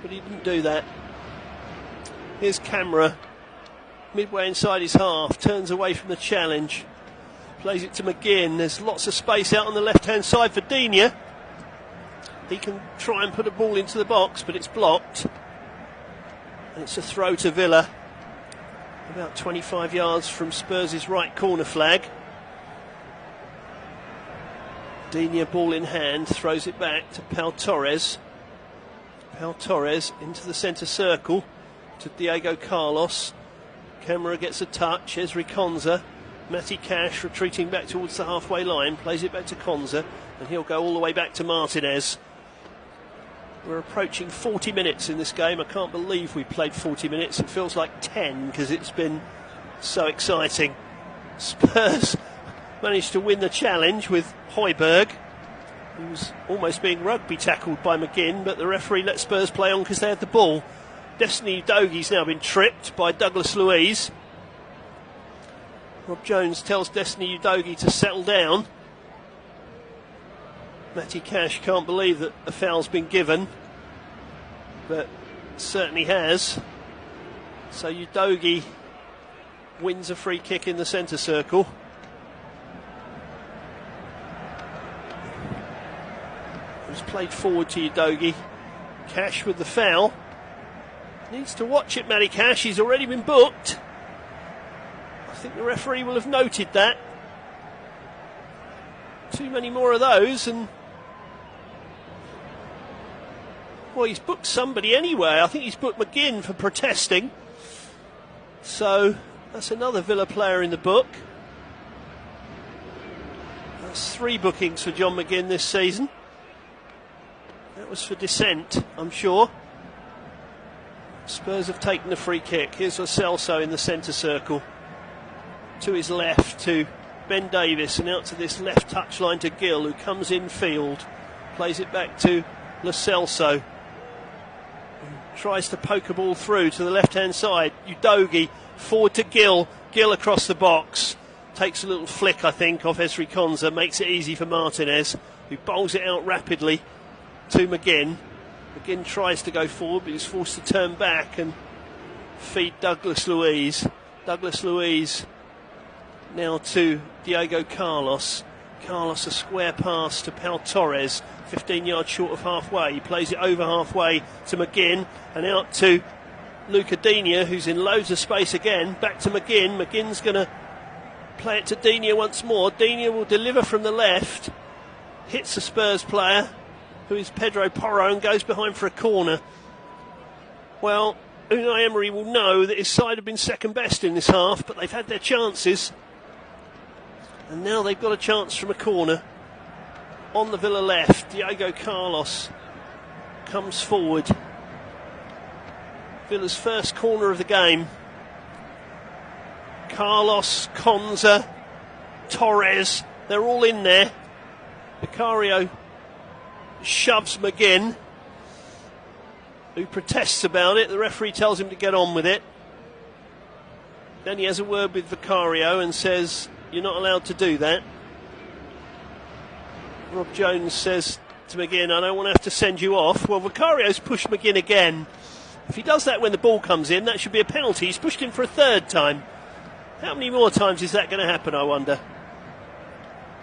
but he didn't do that. Here's Kamara, midway inside his half, turns away from the challenge, plays it to McGinn. There's lots of space out on the left-hand side for Digne. He can try and put a ball into the box, but it's blocked. And it's a throw to Villa, about 25 yards from Spurs' right corner flag. Digne, ball in hand, throws it back to Pau Torres. Pau Torres into the centre circle to Diego Carlos. Kamara gets a touch. Ezri Konza. Matty Cash retreating back towards the halfway line, plays it back to Konza, and he'll go all the way back to Martinez. We're approaching 40 minutes in this game. I can't believe we played 40 minutes. It feels like 10 because it's been so exciting. Spurs managed to win the challenge with Højbjerg. He was almost being rugby tackled by McGinn, but the referee let Spurs play on because they had the ball. Destiny Udogie's now been tripped by Douglas Luiz. Rob Jones tells Destiny Udogie to settle down. Matty Cash can't believe that a foul's been given, but certainly has. So Udogie wins a free kick in the centre circle. It was played forward to Udogie. Cash with the foul. Needs to watch it, Matty Cash. He's already been booked. I think the referee will have noted that. Too many more of those, and well, he's booked somebody anyway. I think he's booked McGinn for protesting. So that's another Villa player in the book. That's 3 bookings for John McGinn this season. That was for dissent, I'm sure. Spurs have taken the free kick. Here's Lo Celso in the centre circle. To his left to Ben Davies, and out to this left touchline to Gill, who comes in field. Plays it back to Lo Celso, who tries to poke a ball through to the left-hand side. Udogie forward to Gill. Gill across the box. Takes a little flick, I think, off Esri Konsa. Makes it easy for Martinez, who bowls it out rapidly to McGinn. McGinn tries to go forward, but he's forced to turn back and feed Douglas Luiz. Douglas Luiz now to Diego Carlos. Carlos a square pass to Pau Torres, 15 yards short of halfway. He plays it over halfway to McGinn and out to Luca Digne, who's in loads of space again. Back to McGinn. McGinn's going to play it to Digne once more. Digne will deliver from the left. Hits the Spurs player, who is Pedro Porro, and goes behind for a corner. Well, Unai Emery will know that his side have been second best in this half, but they've had their chances. And now they've got a chance from a corner. On the Villa left, Diego Carlos comes forward. Villa's first corner of the game. Carlos, Konsa, Torres, they're all in there. Vicario shoves McGinn, who protests about it. The referee tells him to get on with it. Then he has a word with Vicario and says, "You're not allowed to do that." Rob Jones says to McGinn, "I don't want to have to send you off." Well, Vicario's pushed McGinn again. If he does that when the ball comes in, that should be a penalty. He's pushed him for a third time. How many more times is that going to happen, I wonder?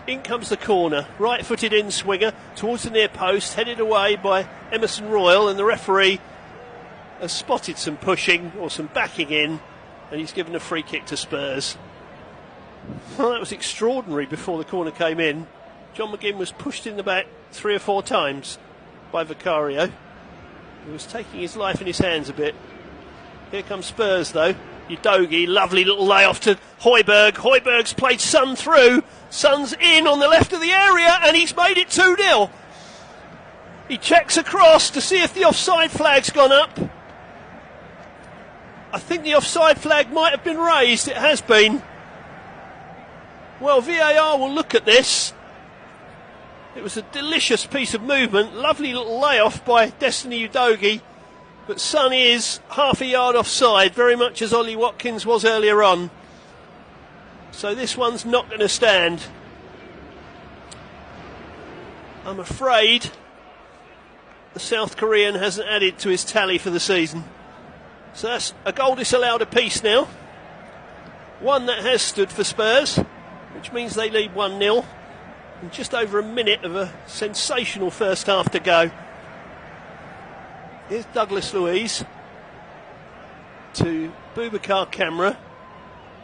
In comes the corner. Right-footed in-swinger towards the near post, headed away by Emerson Royal, and the referee has spotted some pushing or some backing in, and he's given a free kick to Spurs. Well, that was extraordinary before the corner came in. John McGinn was pushed in the back 3 or 4 times by Vicario. He was taking his life in his hands a bit. Here comes Spurs, though. Udogie, lovely little layoff to Højbjerg. Højbjerg's played Son through. Son's in on the left of the area, and he's made it 2-0. He checks across to see if the offside flag's gone up. I think the offside flag might have been raised. It has been. Well, VAR will look at this. It was a delicious piece of movement. Lovely little layoff by Destiny Udogie. But Son is half a yard offside, very much as Ollie Watkins was earlier on. So this one's not going to stand. I'm afraid the South Korean hasn't added to his tally for the season. So that's a goal disallowed apiece now. One that has stood for Spurs, which means they lead 1-0. And just over a minute of a sensational first half to go. Here's Douglas Luiz to Boubacar Kamara.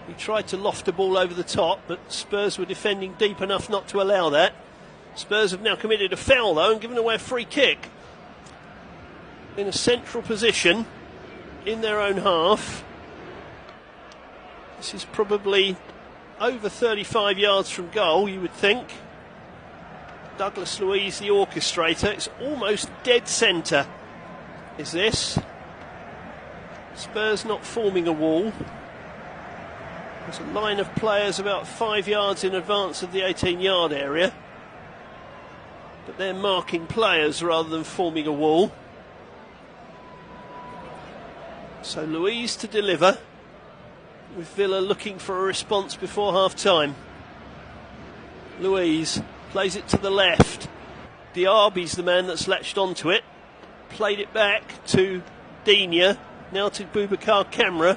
He tried to loft a ball over the top, but Spurs were defending deep enough not to allow that. Spurs have now committed a foul, though, and given away a free kick. In a central position in their own half. This is probably over 35 yards from goal, you would think. Douglas Luiz, the orchestrator. It's almost dead centre, is this. Spurs not forming a wall. There's a line of players about 5 yards in advance of the 18-yard area, but they're marking players rather than forming a wall. So Luiz to deliver, with Villa looking for a response before half-time. Luiz plays it to the left. Diaby's the man that's latched onto it. Played it back to Digne, now to Boubacar Kamara.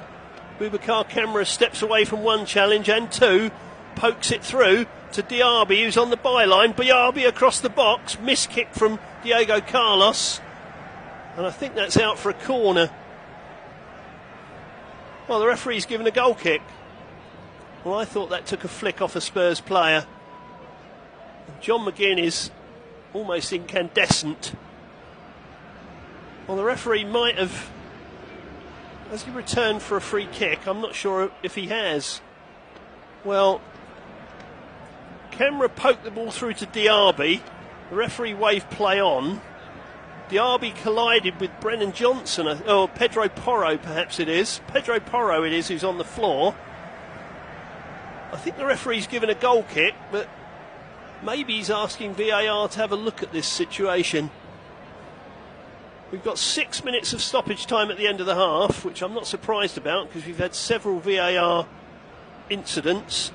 Boubacar Kamara steps away from one challenge and two, pokes it through to Diaby, who's on the byline. Diaby across the box, miss kick from Diego Carlos, and I think that's out for a corner. Well, the referee's given a goal kick. Well, I thought that took a flick off a Spurs player. John McGinn is almost incandescent. Well, the referee might have... Has he returned for a free kick? I'm not sure if he has. Well, Camera poked the ball through to Diaby. The referee waved play on. Diaby collided with Brennan Johnson, or Pedro Porro perhaps it is. Pedro Porro it is who's on the floor. I think the referee's given a goal kick, but maybe he's asking VAR to have a look at this situation. We've got 6 minutes of stoppage time at the end of the half, which I'm not surprised about because we've had several VAR incidents.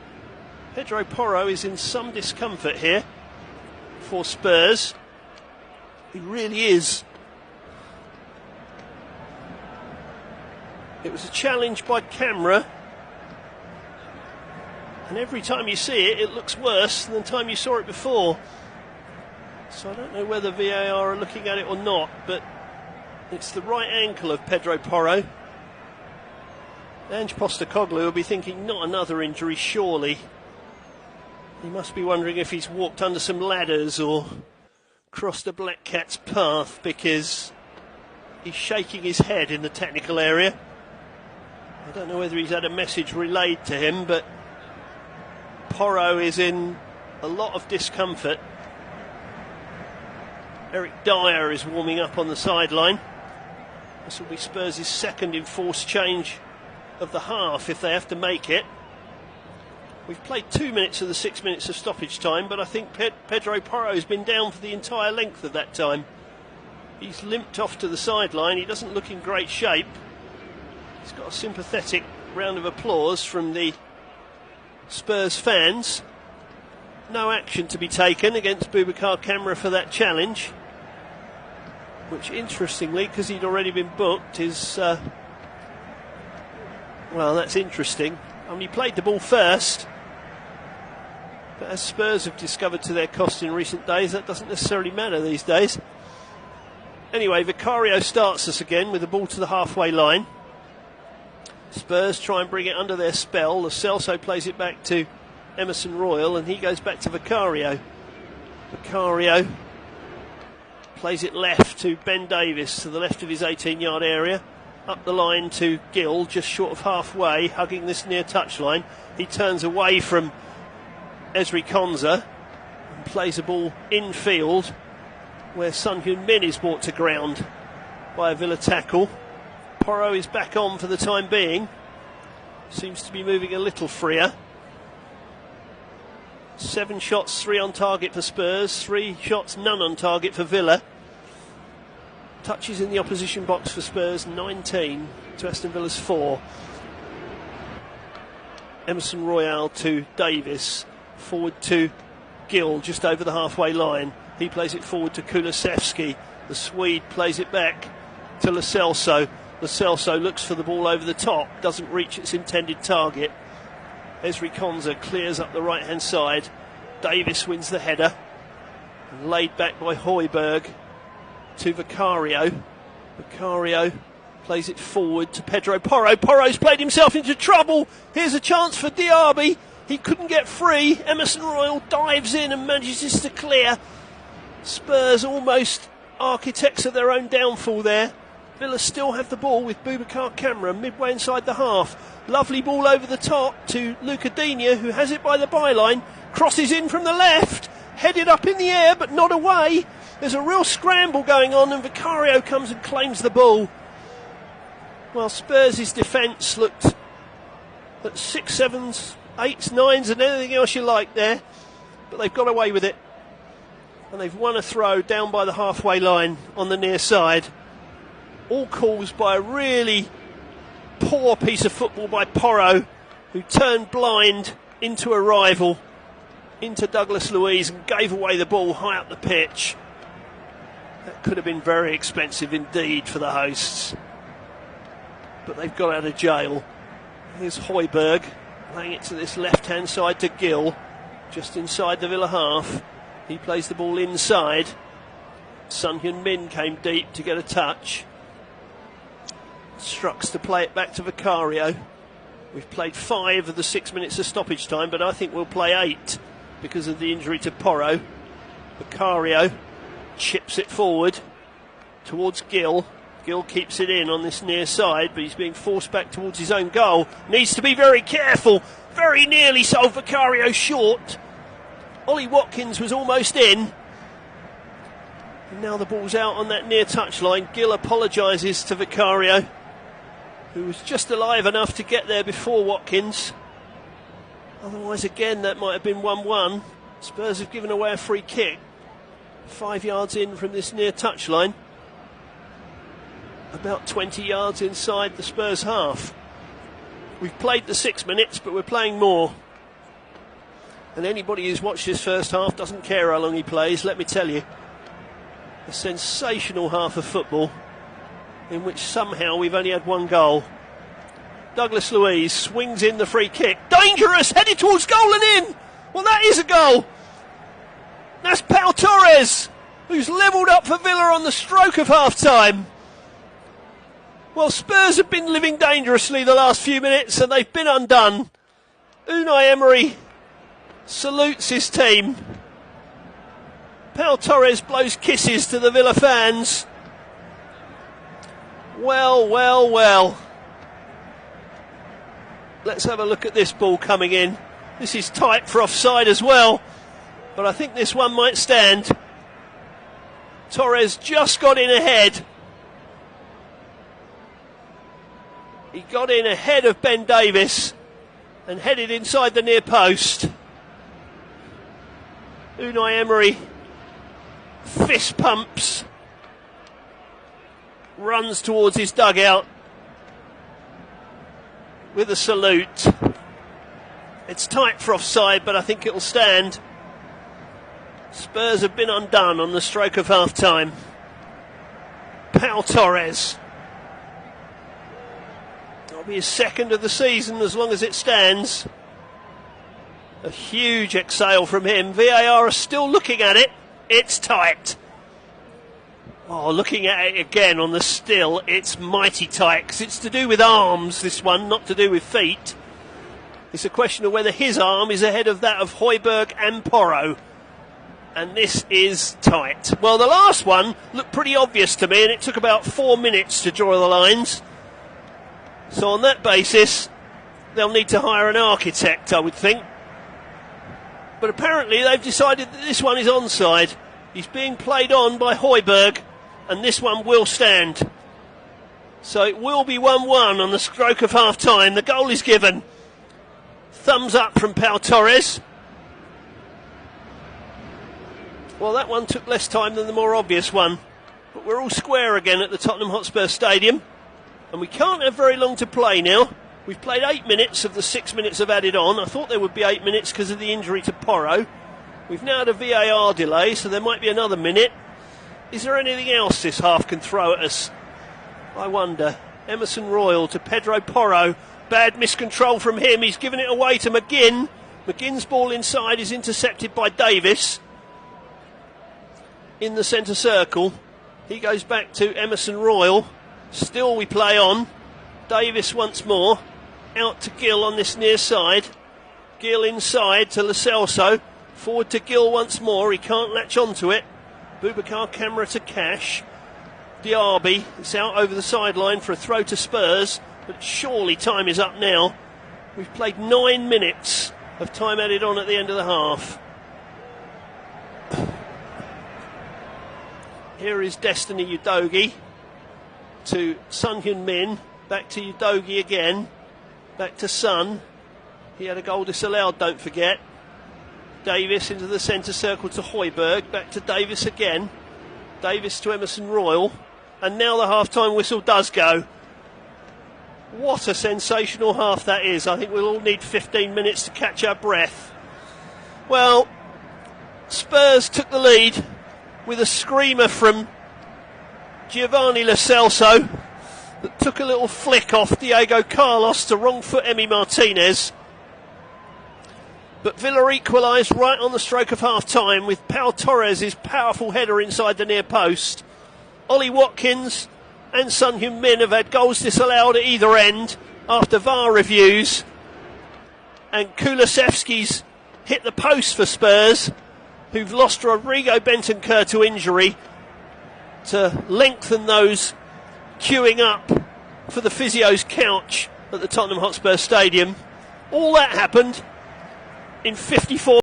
Pedro Porro is in some discomfort here for Spurs. He really is. It was a challenge by camera, and every time you see it, it looks worse than the time you saw it before. So I don't know whether VAR are looking at it or not, but it's the right ankle of Pedro Porro. Ange Postecoglou will be thinking, not another injury, surely. He must be wondering if he's walked under some ladders or crossed a black cat's path, because he's shaking his head in the technical area. I don't know whether he's had a message relayed to him, but Porro is in a lot of discomfort. Eric Dyer is warming up on the sideline. This will be Spurs' second enforced change of the half if they have to make it. We've played 2 minutes of the 6 minutes of stoppage time, but I think Pedro Porro has been down for the entire length of that time. He's limped off to the sideline. He doesn't look in great shape. He's got a sympathetic round of applause from the Spurs fans. No action to be taken against Boubacar Kamara for that challenge, which interestingly, because he'd already been booked, is well, that's interesting. I mean, he played the ball first, but as Spurs have discovered to their cost in recent days, that doesn't necessarily matter these days. Anyway, Vicario starts us again with the ball to the halfway line. Spurs try and bring it under their spell. Lo Celso plays it back to Emerson Royal, and he goes back to Vicario. Vicario plays it left to Ben Davies, to the left of his 18-yard area. Up the line to Gill, just short of halfway, hugging this near touchline. He turns away from Ezri Konsa and plays a ball infield, where Son Heung-min is brought to ground by a Villa tackle. Porro is back on for the time being. Seems to be moving a little freer. 7 shots, 3 on target for Spurs, 3 shots, none on target for Villa. Touches in the opposition box for Spurs, 19 to Aston Villa's 4. Emerson Royal to Davis, forward to Gill, just over the halfway line. He plays it forward to Kulusevski. The Swede plays it back to Lo Celso. Lo Celso looks for the ball over the top, doesn't reach its intended target. Ezri Konsa clears up the right hand side. Davis wins the header, and laid back by Højbjerg to Vicario. Vicario plays it forward to Pedro Porro. Porro's played himself into trouble. Here's a chance for Diaby. He couldn't get free. Emerson Royal dives in and manages to clear. Spurs almost architects of their own downfall there. Villa still have the ball with Boubacar Kamara midway inside the half. Lovely ball over the top to Luca Digne, who has it by the byline. Crosses in from the left, headed up in the air but not away. There's a real scramble going on, and Vicario comes and claims the ball. Well, Spurs' defence looked at 6, 7s, 8s, 9s and anything else you like there, but they've got away with it. And they've won a throw down by the halfway line on the near side. All caused by a really poor piece of football by Porro, who turned blind into a rival, into Douglas Luiz, and gave away the ball high up the pitch. That could have been very expensive indeed for the hosts, but they've got out of jail. Here's Højbjerg laying it to this left hand side to Gill, just inside the Villa half. He plays the ball inside. Son Heung-min came deep to get a touch. Strucks to play it back to Vicario. We've played 5 of the 6 minutes of stoppage time, but I think we'll play 8 because of the injury to Porro. Vicario chips it forward towards Gill. Gill keeps it in on this near side, but he's being forced back towards his own goal. Needs to be very careful. Very nearly sold Vicario short. Ollie Watkins was almost in. And now the ball's out on that near touchline. Gill apologises to Vicario, who was just alive enough to get there before Watkins. Otherwise, again, that might have been 1-1. Spurs have given away a free kick. 5 yards in from this near touchline. About 20 yards inside the Spurs half. We've played the 6 minutes, but we're playing more. And anybody who's watched this first half doesn't care how long he plays, let me tell you. A sensational half of football in which somehow we've only had one goal. Douglas Luiz swings in the free kick. Dangerous, headed towards goal and in. Well, that is a goal. That's Pau Torres, who's levelled up for Villa on the stroke of half-time. Well, Spurs have been living dangerously the last few minutes and they've been undone. Unai Emery salutes his team. Pau Torres blows kisses to the Villa fans. Well, well, well. Let's have a look at this ball coming in. This is tight for offside as well, but I think this one might stand. Torres just got in ahead. He got in ahead of Ben Davies and headed inside the near post. Unai Emery fist pumps, runs towards his dugout with a salute. It's tight for offside, but I think it'll stand. Spurs have been undone on the stroke of half-time. Pau Torres. That'll be his second of the season as long as it stands. A huge exhale from him. VAR are still looking at it. It's tight. Oh, looking at it again on the still, it's mighty tight, because it's to do with arms, this one, not to do with feet. It's a question of whether his arm is ahead of that of Højbjerg and Porro. And this is tight. Well, the last one looked pretty obvious to me, and it took about 4 minutes to draw the lines. So on that basis, they'll need to hire an architect, I would think. But apparently they've decided that this one is onside. He's being played on by Højbjerg, and this one will stand. So it will be 1-1 on the stroke of half-time. The goal is given. Thumbs up from Pau Torres. Well, that one took less time than the more obvious one. But we're all square again at the Tottenham Hotspur Stadium. And we can't have very long to play now. We've played 8 minutes of the 6 minutes I've added on. I thought there would be 8 minutes because of the injury to Porro. We've now had a VAR delay, so there might be another minute. Is there anything else this half can throw at us? I wonder. Emerson Royal to Pedro Porro. Bad miscontrol from him. He's given it away to McGinn. McGinn's ball inside is intercepted by Davies. In the centre circle. He goes back to Emerson Royal. Still we play on. Davies once more. Out to Gill on this near side. Gill inside to Lo Celso. Forward to Gill once more. He can't latch onto it. Boubacar Camara to Cash. Diaby. It's out over the sideline for a throw to Spurs. But surely time is up now. We've played 9 minutes of time added on at the end of the half. Here is Destiny Udogie to Son Heung-min. Back to Udogie again. Back to Son. He had a goal disallowed, don't forget. Davies into the centre circle to Højbjerg. Back to Davies again. Davies to Emerson Royal. And now the half-time whistle does go. What a sensational half that is. I think we'll all need 15 minutes to catch our breath. Well, Spurs took the lead with a screamer from Giovanni Lo Celso that took a little flick off Diego Carlos to wrong foot Emi Martinez. But Villa equalised right on the stroke of half-time with Pau Torres' powerful header inside the near post. Ollie Watkins and Son Heung-min have had goals disallowed at either end after VAR reviews. And Kulusevski's hit the post for Spurs, who've lost Rodrigo Bentancur to injury, to lengthen those queuing up for the physio's couch at the Tottenham Hotspur Stadium. All that happened in 54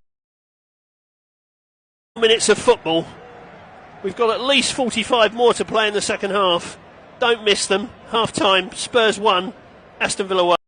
Minutes of football. We've got at least 45 more to play in the second half. Don't miss them. Half time, Spurs 1, Aston Villa 1.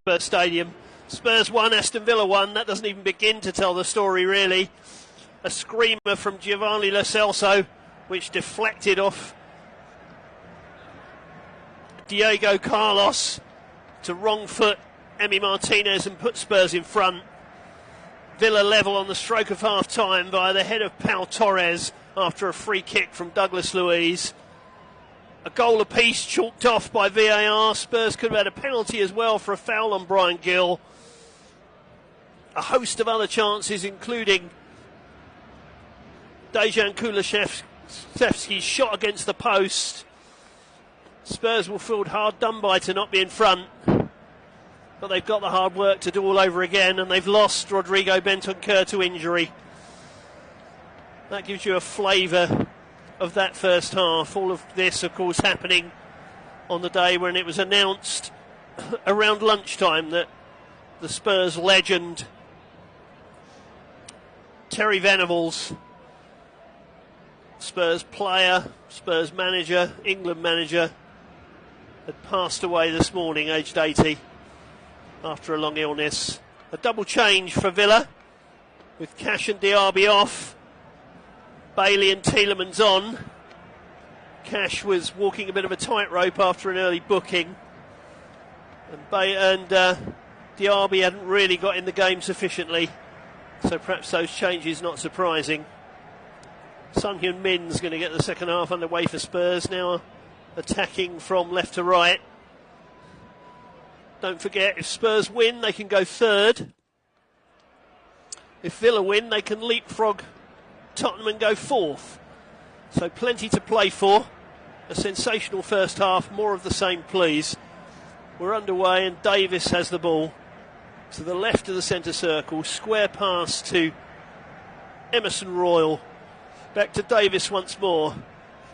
Spurs Stadium. Spurs 1, Aston Villa 1. That doesn't even begin to tell the story, really. A screamer from Giovanni Lo Celso, which deflected off Diego Carlos to wrong foot Emi Martinez and put Spurs in front. Villa level on the stroke of half-time via the head of Pau Torres after a free kick from Douglas Luiz. A goal apiece chalked off by VAR. Spurs could have had a penalty as well for a foul on Brian Gill. A host of other chances, including Dejan Kulusevski's shot against the post. Spurs will feel hard done by to not be in front, but they've got the hard work to do all over again, and they've lost Rodrigo Bentancur to injury. That gives you a flavour of that first half. All of this, of course, happening on the day when it was announced around lunchtime that the Spurs legend Terry Venables, Spurs player, Spurs manager, England manager, had passed away this morning, aged 80, after a long illness. A double change for Villa, with Cash and Diaby off, Bailey and Tielemans on. Cash was walking a bit of a tightrope after an early booking, and Diaby hadn't really got in the game sufficiently, so perhaps those changes not surprising. Son Heung-min's going to get the second half underway for Spurs, now attacking from left to right. Don't forget, if Spurs win, they can go third. If Villa win, they can leapfrog Tottenham and go fourth. So plenty to play for. A sensational first half, more of the same please. We're underway and Davis has the ball to the left of the centre circle. Square pass to Emerson Royal. Back to Davis once more.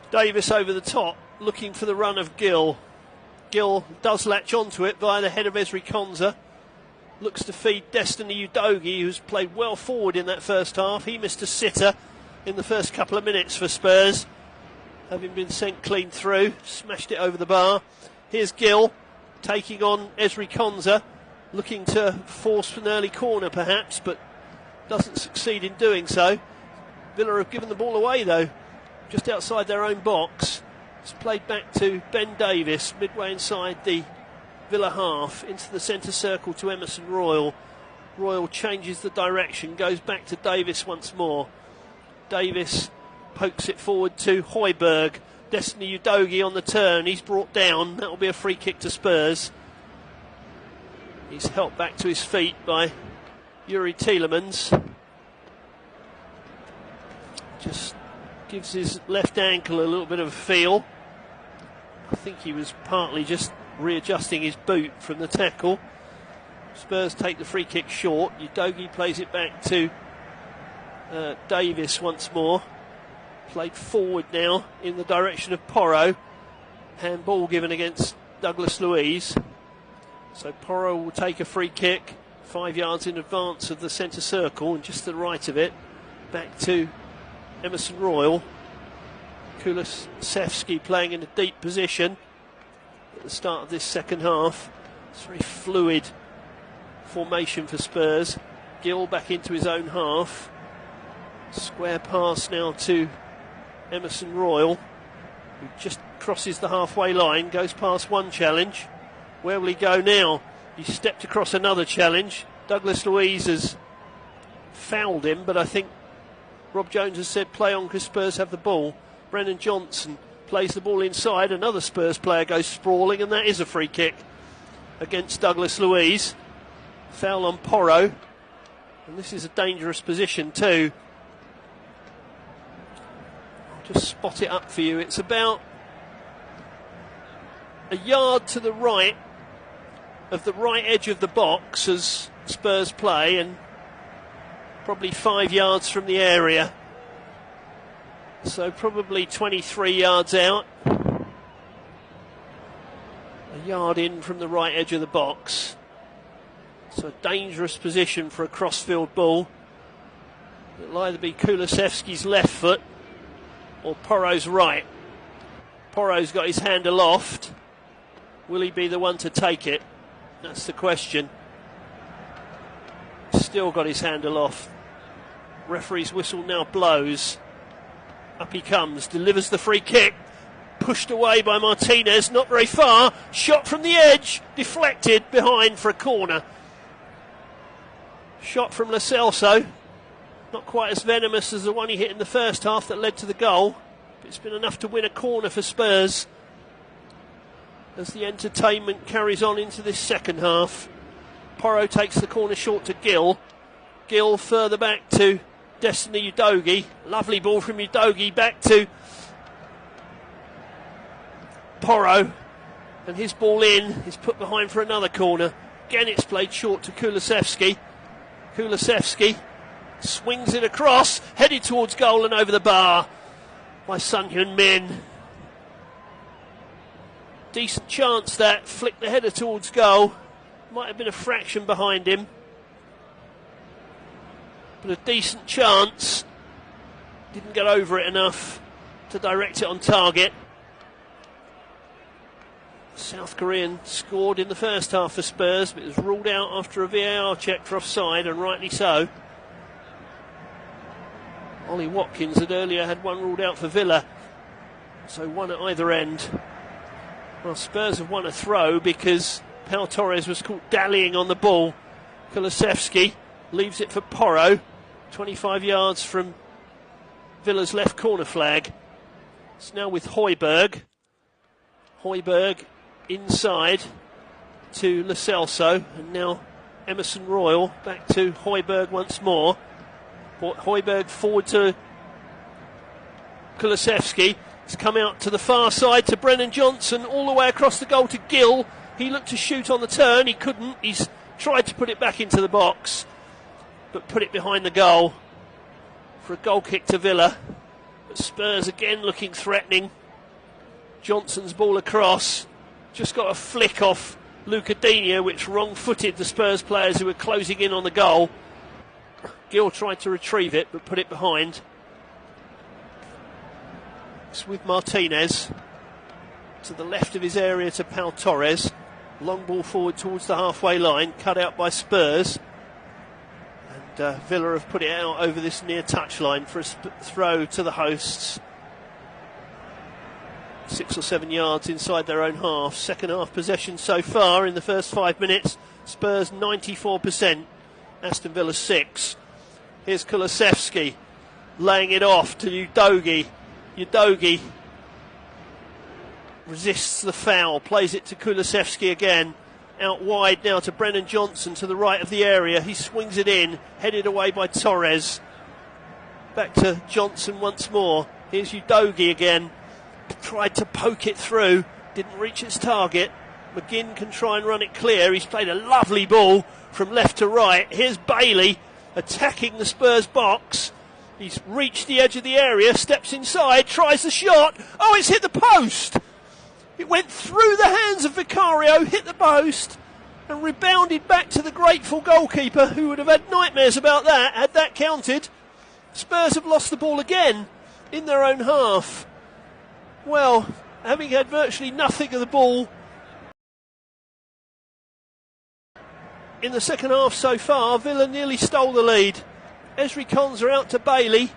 Davis over the top, looking for the run of Gill. Gill does latch onto it via the head of Ezri Konsa. Looks to feed Destiny Udogie, who's played well forward in that first half. He missed a sitter in the first couple of minutes for Spurs, having been sent clean through. Smashed it over the bar. Here's Gill taking on Ezri Konsa, looking to force an early corner perhaps, but doesn't succeed in doing so. Villa have given the ball away though, just outside their own box. It's played back to Ben Davis, midway inside the Villa half, into the centre circle to Emerson Royal. Royal changes the direction, goes back to Davis once more. Davis pokes it forward to Højbjerg. Destiny Udogie on the turn, he's brought down. That'll be a free kick to Spurs. He's helped back to his feet by Yuri Tielemans. Just gives his left ankle a little bit of a feel. I think he was partly just readjusting his boot from the tackle. Spurs take the free kick short. Udogie plays it back to Davis once more. Played forward now in the direction of Porro. Handball given against Douglas Luiz. So Porro will take a free kick 5 yards in advance of the centre circle and just to the right of it. Back to Emerson Royal. Kulusevski playing in a deep position at the start of this second half. It's a very fluid formation for Spurs. Gill back into his own half. Square pass now to Emerson Royal, who just crosses the halfway line, goes past one challenge. Where will he go now? He stepped across another challenge. Douglas Luiz has fouled him, but I think Rob Jones has said play on because Spurs have the ball. Brennan Johnson plays the ball inside. Another Spurs player goes sprawling, and that is a free kick against Douglas Luiz. Foul on Porro. And this is a dangerous position too. I'll just spot it up for you. It's about a yard to the right of the right edge of the box as Spurs play, and probably 5 yards from the area. So probably 23 yards out. A yard in from the right edge of the box. So a dangerous position for a crossfield ball. It'll either be Kulusevski's left foot or Porro's right. Porro's got his hand aloft. Will he be the one to take it? That's the question. Still got his handle off. Referee's whistle now blows. Up he comes, delivers the free kick. Pushed away by Martinez, not very far. Shot from the edge, deflected behind for a corner. Shot from Lo Celso. Not quite as venomous as the one he hit in the first half that led to the goal. But it's been enough to win a corner for Spurs as the entertainment carries on into this second half. Porro takes the corner short to Gill. Gill further back to Destiny Udogie. Lovely ball from Udogie back to Porro. And his ball in is put behind for another corner. Again it's played short to Kulusevski. Kulusevski swings it across, headed towards goal and over the bar by Son Heung-min. Decent chance that, flicked the header towards goal. Might have been a fraction behind him, but a decent chance. Didn't get over it enough to direct it on target. South Korean scored in the first half for Spurs, but it was ruled out after a VAR check for offside, and rightly so. Ollie Watkins had earlier had one ruled out for Villa, so one at either end. Well, Spurs have won a throw because Pau Torres was caught dallying on the ball. Kulusevski leaves it for Porro, 25 yards from Villa's left corner flag. It's now with Højbjerg. Højbjerg inside to Lo Celso, and now Emerson Royal back to Højbjerg once more. Højbjerg forward to Kulusevski. It's come out to the far side to Brennan Johnson, all the way across the goal to Gill. He looked to shoot on the turn, he couldn't. He's tried to put it back into the box, but put it behind the goal for a goal kick to Villa. But Spurs again looking threatening. Johnson's ball across, just got a flick off Luca Digne, which wrong-footed the Spurs players who were closing in on the goal. Gill tried to retrieve it, but put it behind. It's with Martinez to the left of his area to Pau Torres. Long ball forward towards the halfway line, cut out by Spurs. And Villa have put it out over this near touchline for a throw to the hosts. 6 or 7 yards inside their own half. Second half possession so far in the first 5 minutes. Spurs 94%, Aston Villa 6. Here's Kulusevski laying it off to Udogie. Udogie resists the foul, plays it to Kulusevski again. Out wide now to Brennan Johnson to the right of the area. He swings it in, headed away by Torres. Back to Johnson once more. Here's Udogie again. Tried to poke it through, didn't reach its target. McGinn can try and run it clear. He's played a lovely ball from left to right. Here's Bailey attacking the Spurs box. He's reached the edge of the area, steps inside, tries the shot. Oh, it's hit the post. It went through the hands of Vicario, hit the post, and rebounded back to the grateful goalkeeper, who would have had nightmares about that had that counted. Spurs have lost the ball again in their own half. Well, having had virtually nothing of the ball in the second half so far, Villa nearly stole the lead. Ezri Konsa out to Bailey,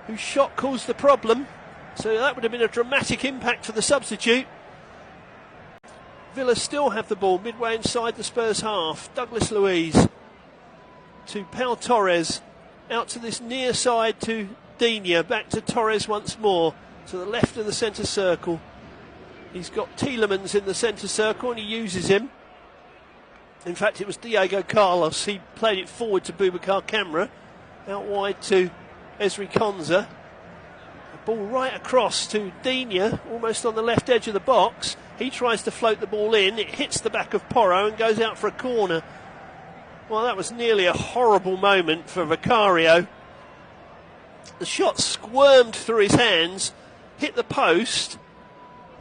whose shot caused the problem, so that would have been a dramatic impact for the substitute. Villa still have the ball midway inside the Spurs half. Douglas Luiz to Pau Torres, out to this near side to Digne, back to Torres once more, to the left of the centre circle. He's got Tielemans in the centre circle and he uses him. In fact, it was Diego Carlos. He played it forward to Boubacar Kamara, out wide to Ezri Konsa. A ball right across to Digne, almost on the left edge of the box. He tries to float the ball in. It hits the back of Porro and goes out for a corner. Well, that was nearly a horrible moment for Vicario. The shot squirmed through his hands, hit the post,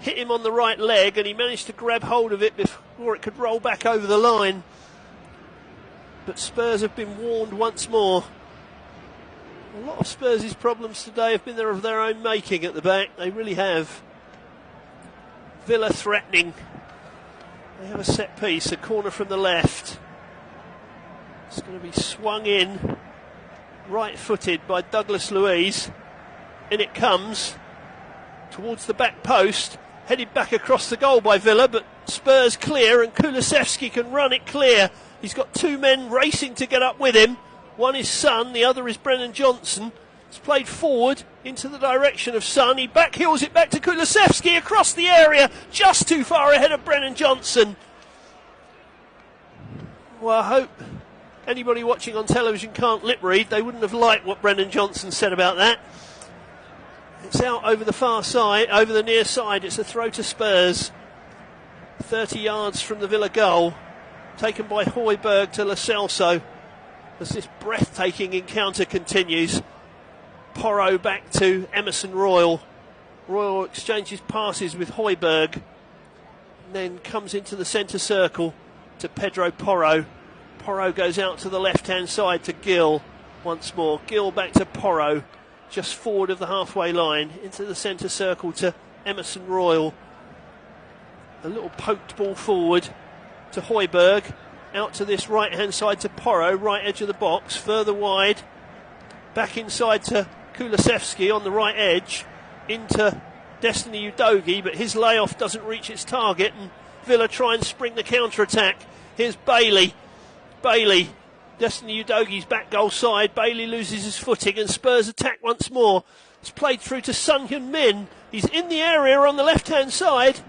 hit him on the right leg, and he managed to grab hold of it before it could roll back over the line. But Spurs have been warned once more. A lot of Spurs' problems today have been of their own making at the back. They really have. Villa threatening They have a set piece, a corner from the left. It's going to be swung in, right-footed by Douglas Luiz. In it comes, towards the back post, headed back across the goal by Villa, but Spurs clear and Kulusevski can run it clear. He's got two men racing to get up with him. One is Son, the other is Brennan Johnson. It's played forward into the direction of Son. He backheels it back to Kulusevski across the area, just too far ahead of Brennan Johnson. Well, I hope anybody watching on television can't lip read. They wouldn't have liked what Brennan Johnson said about that. It's out over the far side, over the near side. It's a throw to Spurs. 30 yards from the Villa goal. Taken by Højbjerg to Lo Celso as this breathtaking encounter continues. Porro back to Emerson Royal. Royal exchanges passes with Højbjerg and then comes into the centre circle to Pedro Porro. Porro goes out to the left-hand side to Gil once more. Gil back to Porro, just forward of the halfway line, into the centre circle to Emerson Royal. A little poked ball forward to Højbjerg, out to this right-hand side to Porro, right edge of the box, further wide, back inside to Kulusevski on the right edge, into Destiny Udogie, but his layoff doesn't reach its target, and Villa try and spring the counter-attack. Here's Bailey. Destiny Udogie's back goal side. Bailey loses his footing and Spurs attack once more. It's played through to Son Heung-min. He's in the area on the left-hand side.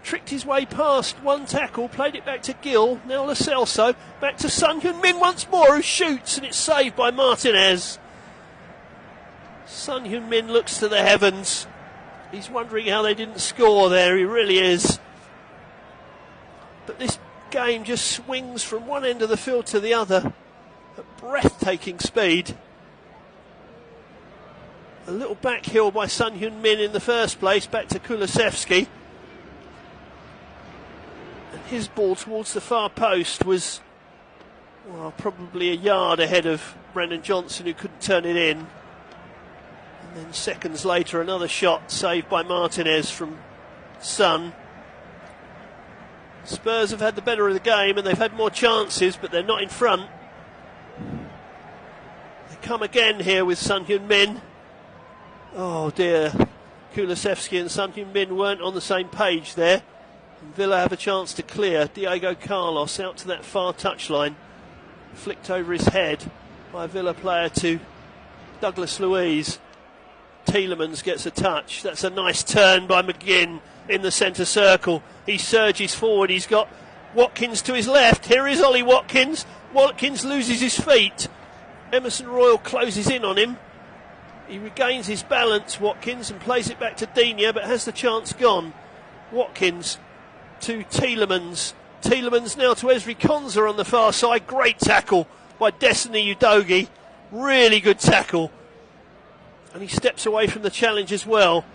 Tricked his way past one tackle, played it back to Gil. Now Lo Celso, back to Son Heung-min once more, who shoots, and it's saved by Martinez. Son Heung-min looks to the heavens. He's wondering how they didn't score there. He really is. But this game just swings from one end of the field to the other at breathtaking speed. A little back heel by Son Heung-min in the first place, back to Kulusevski. And his ball towards the far post was, well, probably a yard ahead of Brennan Johnson, who couldn't turn it in. And then seconds later, another shot saved by Martinez from Son. Spurs have had the better of the game and they've had more chances, but they're not in front. They come again here with Son Heung-min. Oh dear, Kulusevski and Son Heung-min weren't on the same page there. And Villa have a chance to clear. Diego Carlos out to that far touchline, flicked over his head by a Villa player to Douglas Luiz. Tielemans gets a touch. That's a nice turn by McGinn in the centre circle. He surges forward. He's got Watkins to his left. Here is Ollie Watkins. Watkins loses his feet. Emerson Royal closes in on him. He regains his balance, Watkins, and plays it back to Digne, but has the chance gone. Watkins to Tielemans. Tielemans now to Ezri Konsa on the far side. Great tackle by Destiny Udogie. Really good tackle. And he steps away from the challenge as well.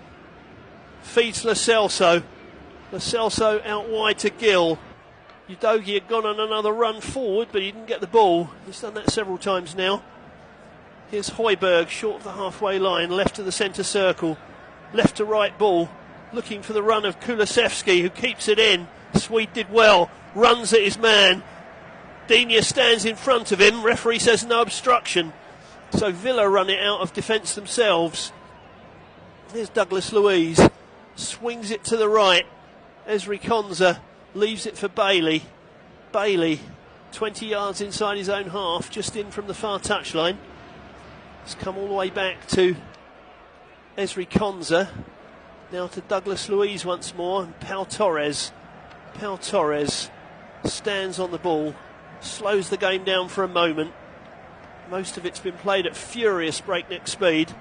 Feeds Lo Celso. Lo Celso out wide to Gil. Udogie had gone on another run forward, but he didn't get the ball. He's done that several times now. Here's Højbjerg, short of the halfway line, left of the centre circle. Left to right ball, looking for the run of Kulusevski, who keeps it in. Swede did well, runs at his man. Digne stands in front of him. Referee says no obstruction. So Villa run it out of defence themselves. Here's Douglas Luiz. Swings it to the right. Ezri Konsa leaves it for Bailey. Bailey, 20 yards inside his own half, just in from the far touchline. It's come all the way back to Ezri Konsa. Now to Douglas Luiz once more. And Pau Torres. Pau Torres stands on the ball. Slows the game down for a moment. Most of it's been played at furious breakneck speed.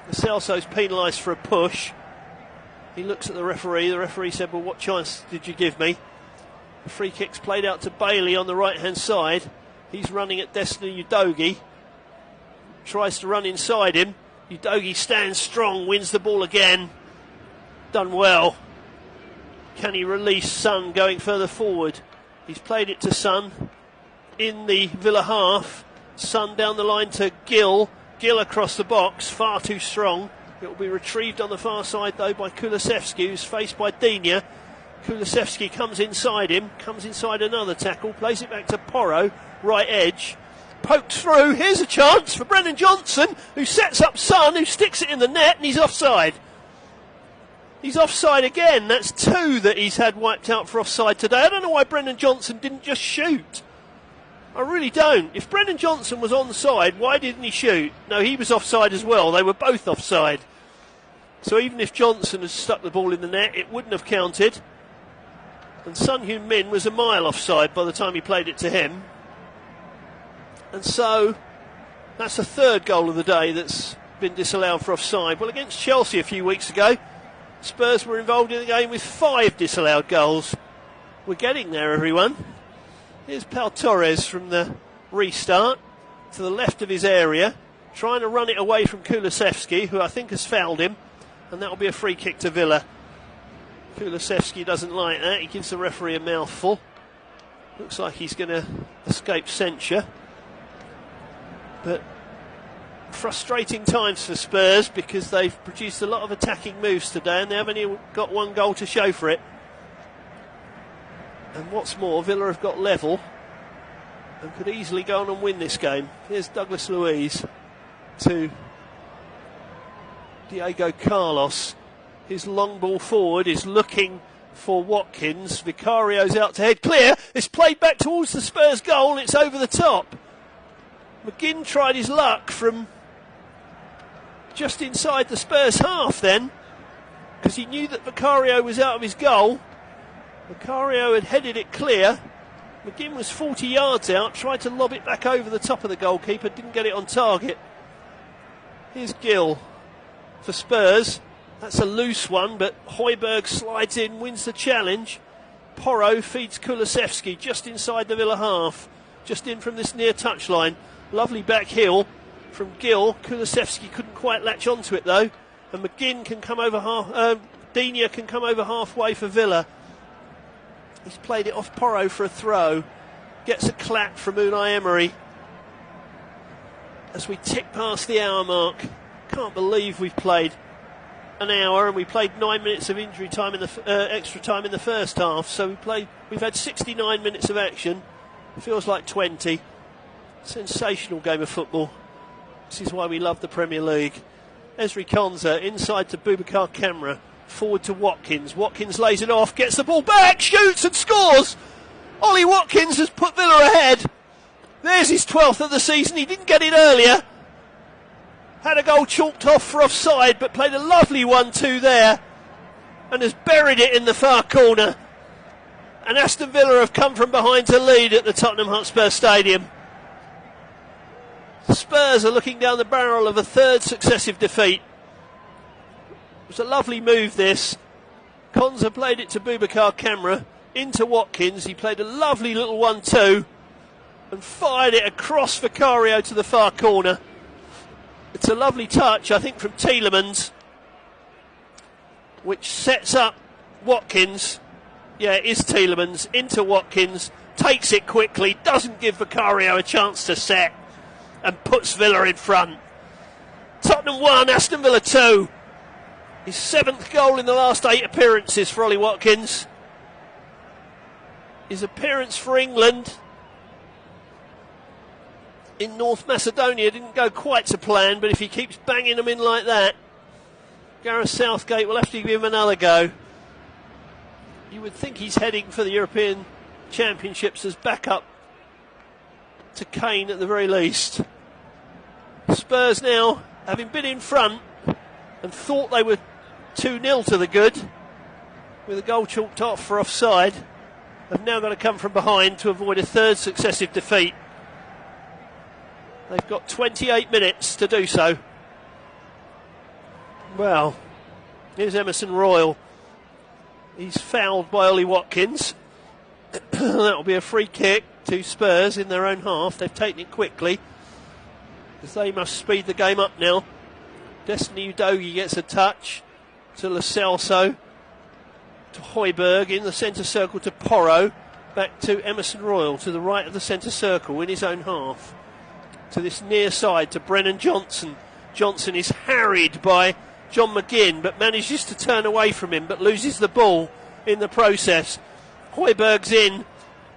Lo Celso's penalised for a push. He looks at the referee. The referee said, well, what chance did you give me? The free kick's played out to Bailey on the right-hand side. He's running at Destiny Udogie. Tries to run inside him. Udogie stands strong, wins the ball again. Done well. Can he release Son going further forward? He's played it to Son in the Villa half. Son down the line to Gil. Gil across the box, far too strong. It will be retrieved on the far side though by Kulusevski, who's faced by Digne. Kulusevski comes inside him, comes inside another tackle, plays it back to Porro, right edge, poked through. Here's a chance for Brennan Johnson, who sets up Son, who sticks it in the net, and he's offside. He's offside again. That's 2 that he's had wiped out for offside today. I don't know why Brennan Johnson didn't just shoot. I really don't. If Brennan Johnson was onside, why didn't he shoot? No, he was offside as well. They were both offside. So even if Johnson had stuck the ball in the net, it wouldn't have counted. And Son Heung-min was a mile offside by the time he played it to him. And so that's the 3rd goal of the day that's been disallowed for offside. Well, against Chelsea a few weeks ago, Spurs were involved in the game with 5 disallowed goals. We're getting there, everyone. Here's Pau Torres from the restart to the left of his area, trying to run it away from Kulusevski, who I think has fouled him, and that will be a free kick to Villa. Kulusevski doesn't like that. He gives the referee a mouthful. Looks like he's going to escape censure. But frustrating times for Spurs, because they've produced a lot of attacking moves today and they haven't even got 1 goal to show for it. And what's more, Villa have got level and could easily go on and win this game. Here's Douglas Luiz to Diego Carlos. His long ball forward is looking for Watkins. Vicario's out to head clear. It's played back towards the Spurs goal and it's over the top. McGinn tried his luck from just inside the Spurs half then, because he knew that Vicario was out of his goal. Vicario had headed it clear. McGinn was 40 yards out, tried to lob it back over the top of the goalkeeper, didn't get it on target. Here's Gill for Spurs. That's a loose one, but Højbjerg slides in, wins the challenge. Porro feeds Kulusevski just inside the Villa half, just in from this near touchline. Lovely back heel from Gill. Kulusevski couldn't quite latch onto it though, and McGinn can come over Digne can come over halfway for Villa. He's played it off Porro for a throw. Gets a clap from Unai Emery as we tick past the hour mark. Can't believe we've played an hour, and we played 9 minutes of injury time in the extra time in the first half. So we've had 69 minutes of action. It feels like 20. Sensational game of football. This is why we love the Premier League. Ezri Konsa inside to Boubacar Kamara, forward to Watkins. Watkins lays it off, gets the ball back, shoots and scores. Ollie Watkins has put Villa ahead. There's his 12th of the season. He didn't get it earlier. Had a goal chalked off for offside, but played a lovely 1-2 there and has buried it in the far corner. And Aston Villa have come from behind to lead at the Tottenham Hotspur Stadium. Spurs are looking down the barrel of a 3rd successive defeat. It was a lovely move, this. Konsa played it to Boubacar Kamara, into Watkins. He played a lovely little 1-2 and fired it across Vicario to the far corner. It's a lovely touch, I think, from Tielemans, which sets up Watkins. Yeah, it is Tielemans into Watkins, takes it quickly, doesn't give Vicario a chance to set, and puts Villa in front. Tottenham 1, Aston Villa 2. His 7th goal in the last 8 appearances for Ollie Watkins. His appearance for England in North Macedonia didn't go quite to plan, but if he keeps banging them in like that, Gareth Southgate will have to give him another go. You would think he's heading for the European Championships as backup to Kane at the very least. Spurs now, having been in front and thought they were 2-0 to the good, with a goal chalked off for offside, have now got to come from behind to avoid a 3rd successive defeat. They've got 28 minutes to do so. Well, here's Emerson Royal. He's fouled by Ollie Watkins. That'll be a free kick to Spurs in their own half. They've taken it quickly, because they must speed the game up now. Destiny Udogie gets a touch to Lo Celso, to Højbjerg in the centre circle to Porro, back to Emerson Royal to the right of the centre circle in his own half, to this near side to Brennan Johnson. Johnson is harried by John McGinn, but manages to turn away from him, but loses the ball. in the process. Højbjerg's in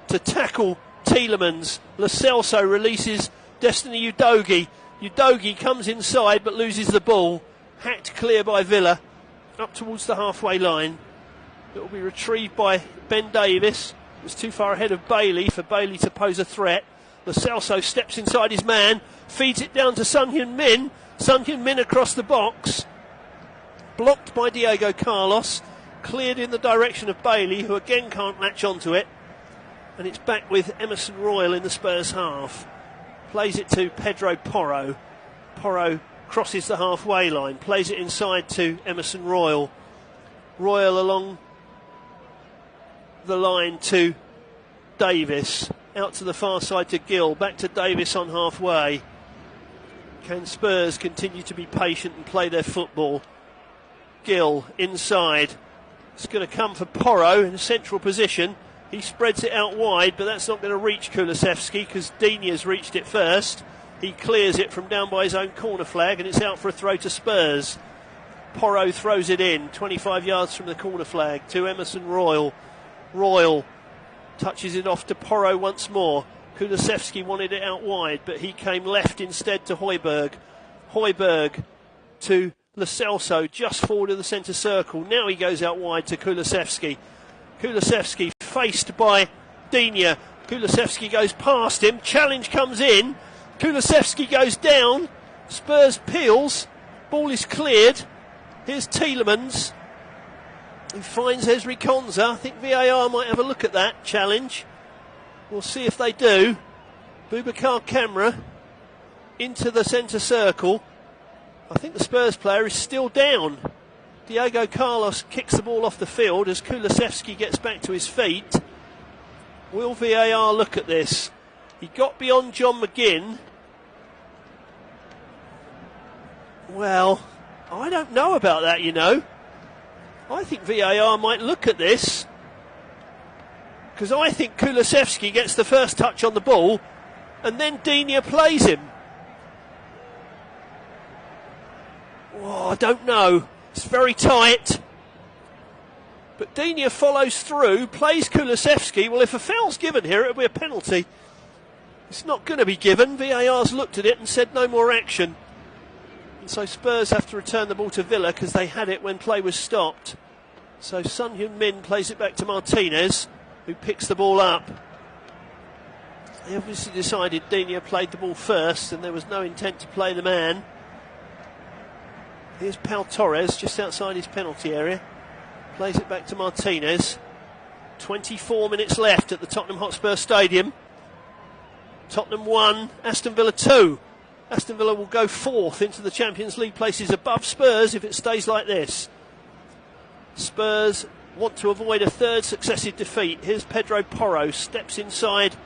to tackle Tielemans. Lo Celso releases Destiny Udogie. Udogie comes inside but loses the ball. Hacked clear by Villa up towards the halfway line. It will be retrieved by Ben Davies. It was too far ahead of Bailey for Bailey to pose a threat. Lo Celso steps inside his man, feeds it down to Son Heung-min. Son Heung-min across the box. Blocked by Diego Carlos. Cleared in the direction of Bailey, who again can't latch onto it. And it's back with Emerson Royal in the Spurs half. Plays it to Pedro Porro. Porro crosses the halfway line. Plays it inside to Emerson Royal. Royal along the line to Davis. Out to the far side to Gill. Back to Davis on halfway. Can Spurs continue to be patient and play their football? Gill inside. It's going to come for Porro in a central position. He spreads it out wide, but that's not going to reach Kulusevski because Digne's reached it first. He clears it from down by his own corner flag, and it's out for a throw to Spurs. Porro throws it in, 25 yards from the corner flag to Emerson Royal. Royal touches it off to Porro once more. Kulusevski wanted it out wide, but he came left instead to Højbjerg. Højbjerg to Lo Celso, just forward of the centre circle. Now he goes out wide to Kulusevski. Kulusevski faced by Digne. Kulusevski goes past him. Challenge comes in. Kulusevski goes down. Spurs peels. Ball is cleared. Here's Tielemans. He finds Ezri Konsa. I think VAR might have a look at that challenge. We'll see if they do. Boubacar Kamara into the centre circle. I think the Spurs player is still down. Diego Carlos kicks the ball off the field as Kulusevski gets back to his feet. Will VAR look at this? He got beyond John McGinn. Well, I don't know about that, you know. I think VAR might look at this, because I think Kulusevski gets the first touch on the ball and then Digne plays him. Oh, I don't know. It's very tight. But Digne follows through, plays Kulusevski. Well, if a foul's given here, it'll be a penalty. It's not going to be given. VAR's looked at it and said no more action. And so Spurs have to return the ball to Villa because they had it when play was stopped. So Son Heung-min plays it back to Martinez, who picks the ball up. They obviously decided Digne played the ball first and there was no intent to play the man. Here's Pau Torres just outside his penalty area. Plays it back to Martinez. 24 minutes left at the Tottenham Hotspur Stadium. Tottenham 1, Aston Villa 2. Aston Villa will go fourth into the Champions League places above Spurs if it stays like this. Spurs want to avoid a third successive defeat. Here's Pedro Porro, steps inside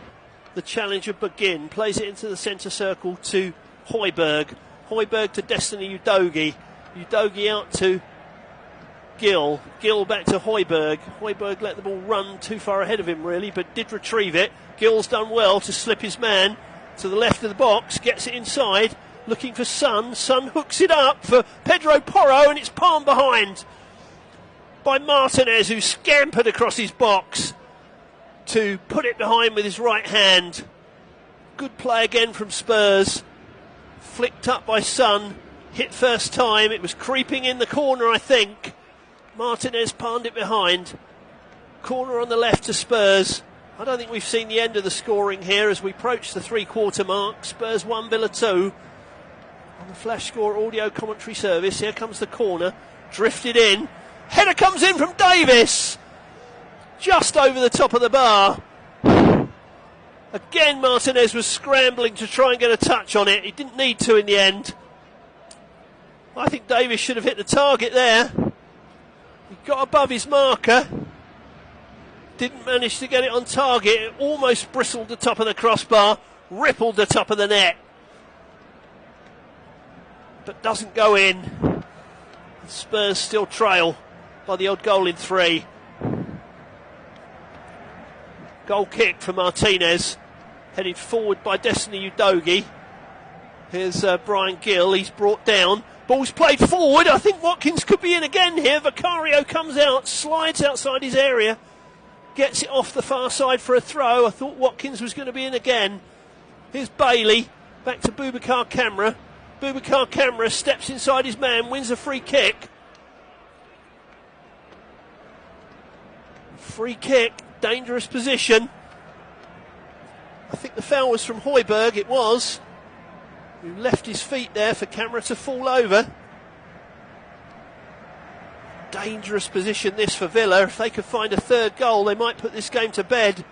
the challenge of McGinn, plays it into the centre circle to Højbjerg. Højbjerg to Destiny Udogie. Udogie out to Gill. Gill back to Højbjerg. Højbjerg let the ball run too far ahead of him, really, but did retrieve it. Gill's done well to slip his man to the left of the box, gets it inside, looking for Son. Son hooks it up for Pedro Porro, and it's palmed behind by Martinez, who scampered across his box to put it behind with his right hand. Good play again from Spurs. Flicked up by Son. Hit first time. It was creeping in the corner, I think. Martinez palmed it behind. Corner on the left to Spurs. I don't think we've seen the end of the scoring here as we approach the three-quarter mark. Spurs 1, Villa 2. On the Flash Score audio commentary service, here comes the corner. Drifted in. Header comes in from Davis. Just over the top of the bar. Again, Martinez was scrambling to try and get a touch on it. He didn't need to in the end. I think Davis should have hit the target there. He got above his marker. Didn't manage to get it on target. It almost bristled the top of the crossbar, rippled the top of the net, but doesn't go in. Spurs still trail by the odd goal in 3. Goal kick for Martinez, headed forward by Destiny Udogie. Here's Brian Gill. He's brought down. Ball's played forward. I think Watkins could be in again here. Vicario comes out, slides outside his area, gets it off the far side for a throw. I thought Watkins was going to be in again. Here's Bailey, back to Boubacar Kamara. Boubacar Kamara steps inside his man, wins a free kick. Free kick, dangerous position. I think the foul was from Højbjerg, it was. Who left his feet there for Kamara to fall over. Dangerous position this for Villa. If they could find a third goal, they might put this game to bed.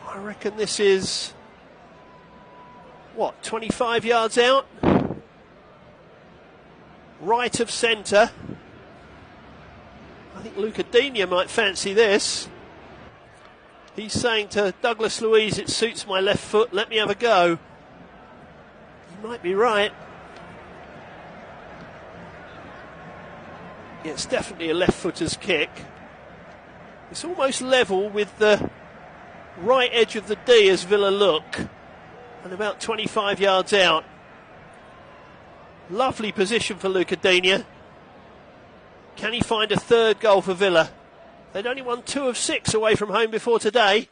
I reckon this is, 25 yards out? Right of centre. I think Luca Digne might fancy this. He's saying to Douglas Luiz, it suits my left foot, let me have a go. He might be right. Yeah, it's definitely a left footer's kick. It's almost level with the right edge of the D as Villa look, and about 25 yards out. Lovely position for Luca Digne. Can he find a third goal for Villa? They'd only won 2 of 6 away from home before today.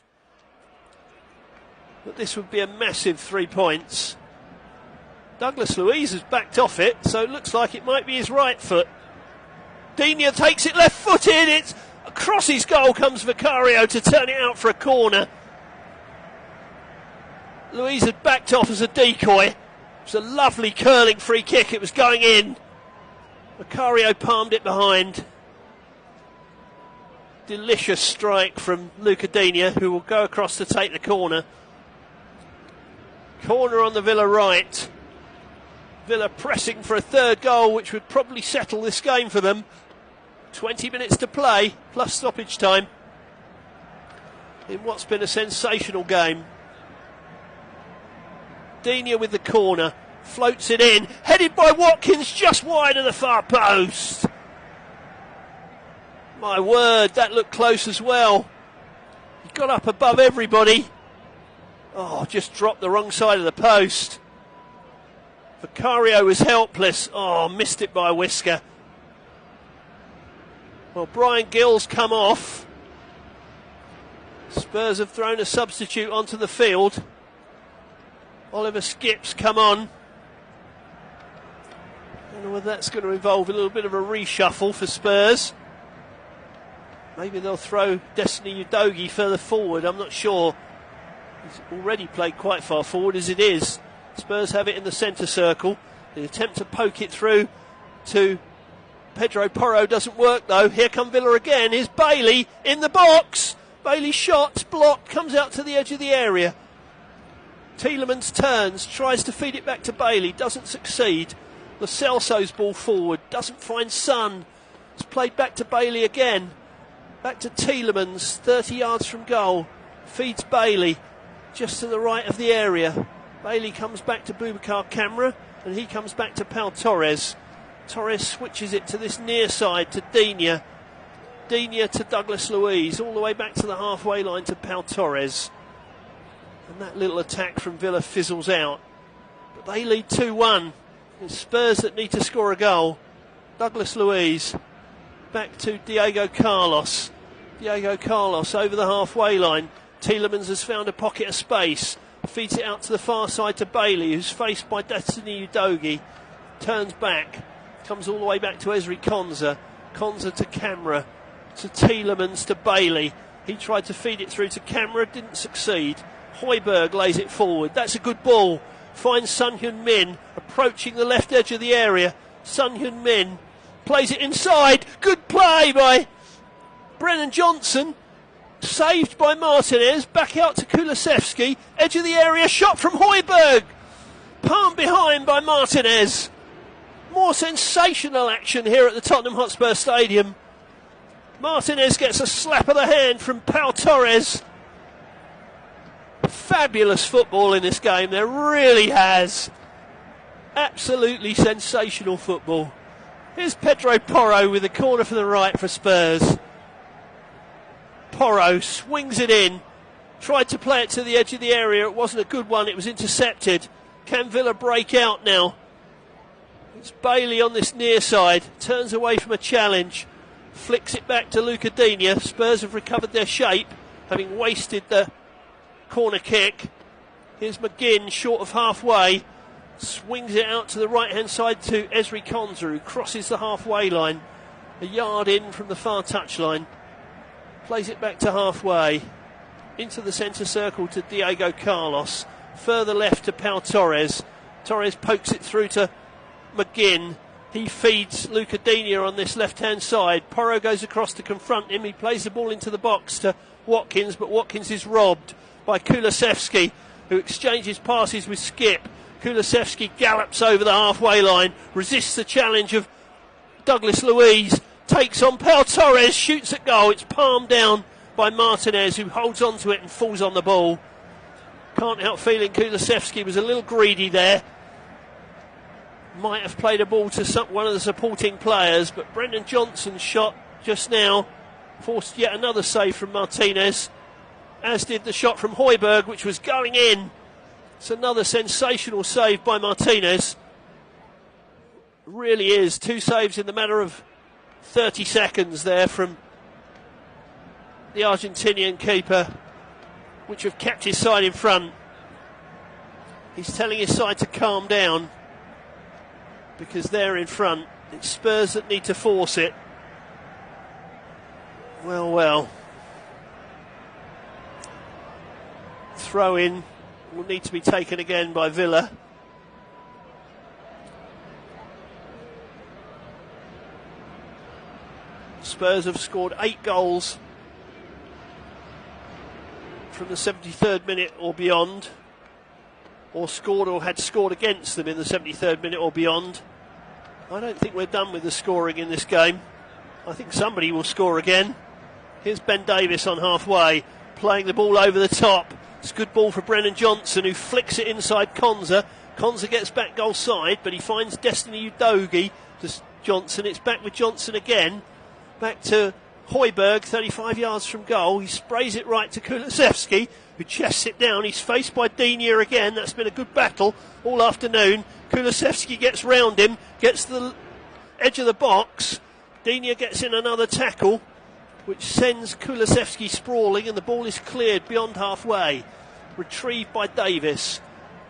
But this would be a massive 3 points. Douglas Luiz has backed off it, so it looks like it might be his right foot. Digne takes it left-footed. It's across his goal comes Vicario to turn it out for a corner. Luiz had backed off as a decoy. It was a lovely curling free kick. It was going in. Vicario palmed it behind. Delicious strike from Luca Digne, who will go across to take the corner. Corner on the Villa right. Villa pressing for a third goal, which would probably settle this game for them. 20 minutes to play, plus stoppage time, in what's been a sensational game. Digne with the corner, floats it in, headed by Watkins, just wide of the far post. My word, that looked close as well. He got up above everybody. Oh, just dropped the wrong side of the post. Vicario was helpless. Oh, missed it by a whisker. Well, Brian Gill's come off. Spurs have thrown a substitute onto the field. Oliver Skipp's come on. I don't know whether that's going to involve a little bit of a reshuffle for Spurs. Maybe they'll throw Destiny Udogie further forward, I'm not sure. He's already played quite far forward as it is. Spurs have it in the centre circle. The attempt to poke it through to Pedro Porro doesn't work though. Here come Villa again. Here's Bailey in the box. Bailey shot, blocked, comes out to the edge of the area. Tielemans turns, tries to feed it back to Bailey, doesn't succeed. Lo Celso's ball forward, doesn't find Son. It's played back to Bailey again. Back to Tielemans, 30 yards from goal. Feeds Bailey, just to the right of the area. Bailey comes back to Boubacar Kamara, and he comes back to Pau Torres. Torres switches it to this near side to Digne. Digne to Douglas Luiz, all the way back to the halfway line to Pau Torres. And that little attack from Villa fizzles out. But they lead 2-1. It's Spurs that need to score a goal. Douglas Luiz back to Diego Carlos. Diego Carlos over the halfway line. Tielemans has found a pocket of space. Feeds it out to the far side to Bailey, who's faced by Destiny Udogie. Turns back. Comes all the way back to Ezri Konsa. Konsa to Kamara. To Tielemans to Bailey. He tried to feed it through to Kamara, didn't succeed. Højbjerg lays it forward. That's a good ball. Finds Son Heung-min approaching the left edge of the area. Son Heung-min plays it inside. Good play by Brennan Johnson. Saved by Martinez. Back out to Kulusevski. Edge of the area. Shot from Højbjerg. Palm behind by Martinez. More sensational action here at the Tottenham Hotspur Stadium. Martinez gets a slap of the hand from Pau Torres. Fabulous football in this game. There really has. Absolutely sensational football. Here's Pedro Porro with the corner from the right for Spurs. Porro swings it in. Tried to play it to the edge of the area. It wasn't a good one. It was intercepted. Can Villa break out now? It's Bailey on this near side, turns away from a challenge, flicks it back to Luca Digne. Spurs have recovered their shape, having wasted the corner kick. Here's McGinn, short of halfway, swings it out to the right-hand side to Ezri Konsa, who crosses the halfway line, a yard in from the far touchline. Plays it back to halfway, into the centre circle to Diego Carlos, further left to Pau Torres. Torres pokes it through to McGinn. He feeds Luca Digne on this left-hand side. Porro goes across to confront him. He plays the ball into the box to Watkins, but Watkins is robbed by Kulusevski, who exchanges passes with Skip. Kulusevski gallops over the halfway line, resists the challenge of Douglas Luiz, takes on Pau Torres, shoots at goal. It's palmed down by Martinez, who holds on to it and falls on the ball. Can't help feeling Kulusevski was a little greedy there. Might have played a ball to one of the supporting players, but Brendan Johnson's shot just now forced yet another save from Martinez, as did the shot from Højbjerg, which was going in. It's another sensational save by Martinez. Really is. 2 saves in the matter of 30 seconds there from the Argentinian keeper, which have kept his side in front. He's telling his side to calm down, because they're in front. It's Spurs that need to force it. Well. Throw in will need to be taken again by Villa. Spurs have scored 8 goals from the 73rd minute or beyond, or had scored against them in the 73rd minute or beyond. I don't think we're done with the scoring in this game. I think somebody will score again. Here's Ben Davies on halfway, playing the ball over the top. It's a good ball for Brennan Johnson, who flicks it inside Konsa. Konsa gets back goal side, but he finds Destiny Udogie to Johnson. It's back with Johnson again. Back to Højbjerg, 35 yards from goal. He sprays it right to Kulusevski, who chests it down. He's faced by Digne again. That's been a good battle all afternoon. Kulusevski gets round him, gets to the edge of the box. Digne gets in another tackle, which sends Kulusevski sprawling, and the ball is cleared beyond halfway. Retrieved by Davis.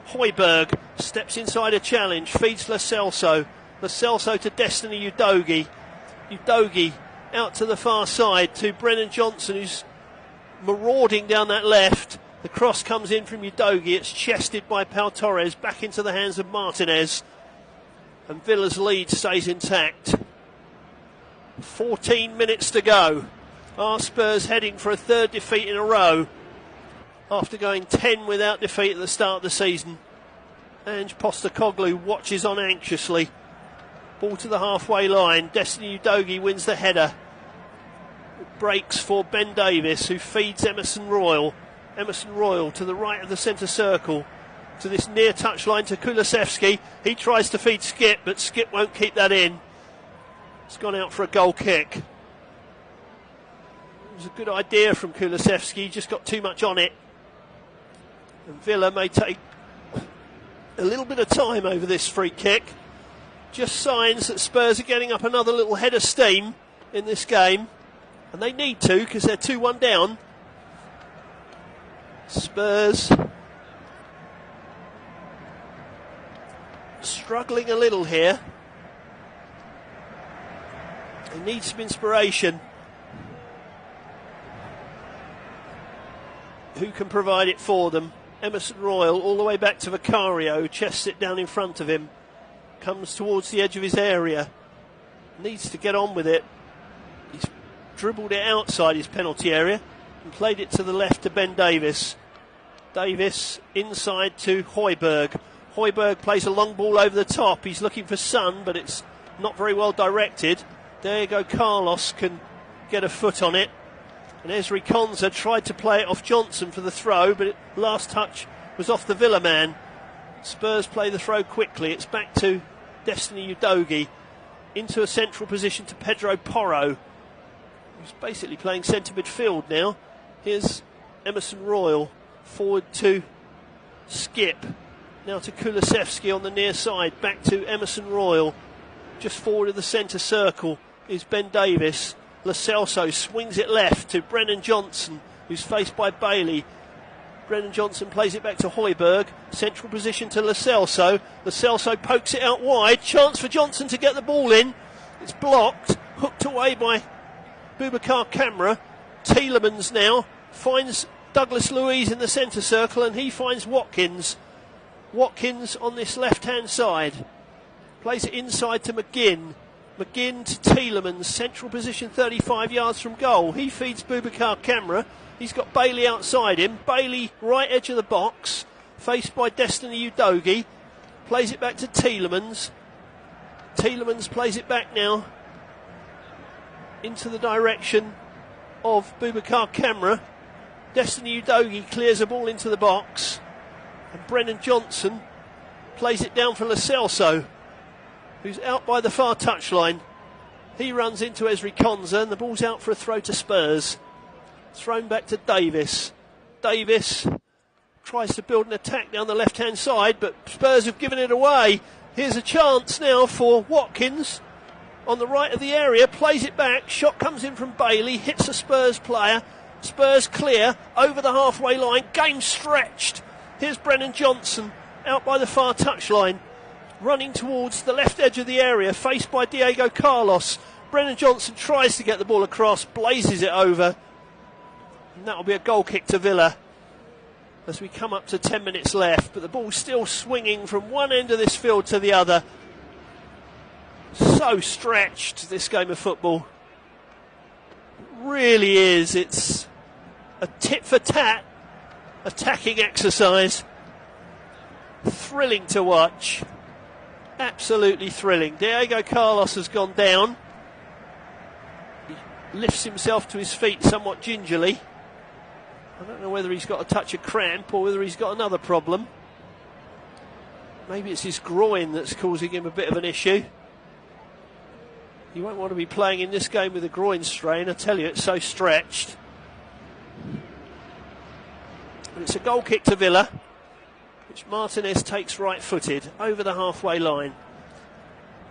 Højbjerg steps inside a challenge, feeds Lo Celso. Lo Celso to Destiny Udogie. Udogie out to the far side to Brennan Johnson, who's marauding down that left. The cross comes in from Udogie. It's chested by Pau Torres, back into the hands of Martinez. And Villa's lead stays intact. 14 minutes to go. Are Spurs heading for a 3rd defeat in a row after going 10 without defeat at the start of the season? Ange Postecoglou watches on anxiously. Ball to the halfway line. Destiny Udogie wins the header. It breaks for Ben Davies, who feeds Emerson Royal. Emerson Royal to the right of the centre circle, to this near touchline to Kulusevski. He tries to feed Skip, but Skip won't keep that in. It's gone out for a goal kick. It was a good idea from Kulusevski, just got too much on it. And Villa may take a little bit of time over this free kick. Just signs that Spurs are getting up another little head of steam in this game. And they need to, because they're 2-1 down. Spurs struggling a little here. They need some inspiration. Who can provide it for them? Emerson Royal all the way back to Vicario, chests it down in front of him. Comes towards the edge of his area. Needs to get on with it. He's dribbled it outside his penalty area and played it to the left to Ben Davies. Davies inside to Højbjerg. Højbjerg plays a long ball over the top. He's looking for Son, but it's not very well directed. Diego Carlos can get a foot on it. And Ezri Konsa tried to play it off Johnson for the throw, but last touch was off the Villa man. Spurs play the throw quickly. It's back to Destiny Udogie. Into a central position to Pedro Porro, who's basically playing centre midfield now. Here's Emerson Royal. Forward to Skip. Now to Kulusevski on the near side, back to Emerson Royal. Just forward of the centre circle is Ben Davies. Lo Celso swings it left to Brennan Johnson, who's faced by Bailey. Brennan Johnson plays it back to Højbjerg. Central position to Lo Celso. Lo Celso pokes it out wide. Chance for Johnson to get the ball in. It's blocked. Hooked away by Boubacar Kamara. Tielemans now finds Douglas Luiz in the centre circle, and he finds Watkins. Watkins on this left-hand side. Plays it inside to McGinn. McGinn to Tielemans. Central position 35 yards from goal. He feeds Boubacar Kamara. He's got Bailey outside him. Bailey right edge of the box. Faced by Destiny Udogie. Plays it back to Tielemans. Tielemans plays it back now into the direction of Boubacar Kamara. Destiny Udogie clears the ball into the box, and Brennan Johnson plays it down for Lo Celso, who's out by the far touchline. He runs into Ezri Konsa, and the ball's out for a throw to Spurs. Thrown back to Davis. Davis tries to build an attack down the left-hand side, but Spurs have given it away. Here's a chance now for Watkins on the right of the area, plays it back, shot comes in from Bailey, hits a Spurs player. Spurs clear over the halfway line, game stretched. Here's Brennan Johnson out by the far touchline, running towards the left edge of the area, faced by Diego Carlos. Brennan Johnson tries to get the ball across, blazes it over, and that'll be a goal kick to Villa as we come up to 10 minutes left, but the ball's still swinging from one end of this field to the other. So stretched, this game of football. It really is. It's a tit-for-tat attacking exercise. Thrilling to watch. Absolutely thrilling. Diego Carlos has gone down. He lifts himself to his feet somewhat gingerly. I don't know whether he's got a touch of cramp or whether he's got another problem. Maybe it's his groin that's causing him a bit of an issue. You won't want to be playing in this game with a groin strain. I tell you, it's so stretched. But it's a goal kick to Villa, which Martinez takes right-footed over the halfway line.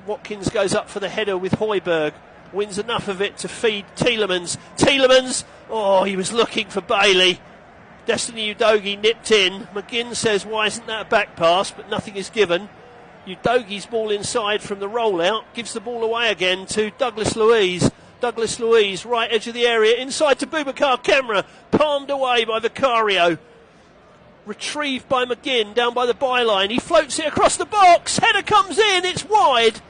Watkins goes up for the header with Højbjerg. Wins enough of it to feed Tielemans. Tielemans! Oh, he was looking for Bailey. Destiny Udogie nipped in. McGinn says, why isn't that a back pass? But nothing is given. Udogie's ball inside from the rollout. Gives the ball away again to Douglas Luiz. Douglas Luiz, right edge of the area. Inside to Boubacar Kamara. Palmed away by Vicario. Retrieved by McGinn down by the byline. He floats it across the box. Header comes in. It's wide.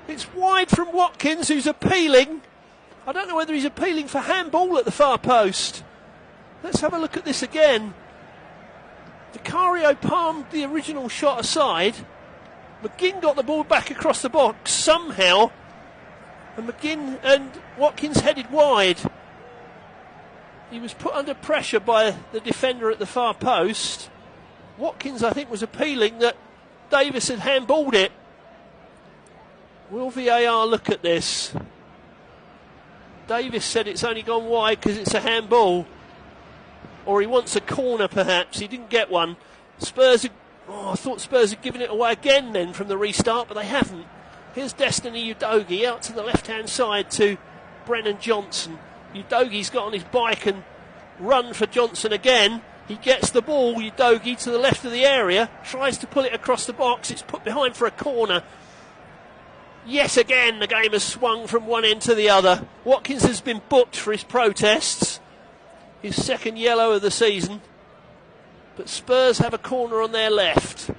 It's wide from Watkins, who's appealing. I don't know whether he's appealing for handball at the far post. Let's have a look at this again. Vicario palmed the original shot aside. McGinn got the ball back across the box somehow. And McGinn and Watkins headed wide. He was put under pressure by the defender at the far post. Watkins, I think, was appealing that Davis had handballed it. Will VAR look at this? Davis said it's only gone wide because it's a handball. Or he wants a corner, perhaps. He didn't get one. I thought Spurs had given it away again then from the restart, but they haven't. Here's Destiny Udogie out to the left-hand side to Brennan Johnson. Udogie's got on his bike and run for Johnson again. He gets the ball, Udogie, to the left of the area, tries to pull it across the box. It's put behind for a corner. Yet again, the game has swung from one end to the other. Watkins has been booked for his protests. His second yellow of the season. But Spurs have a corner on their left.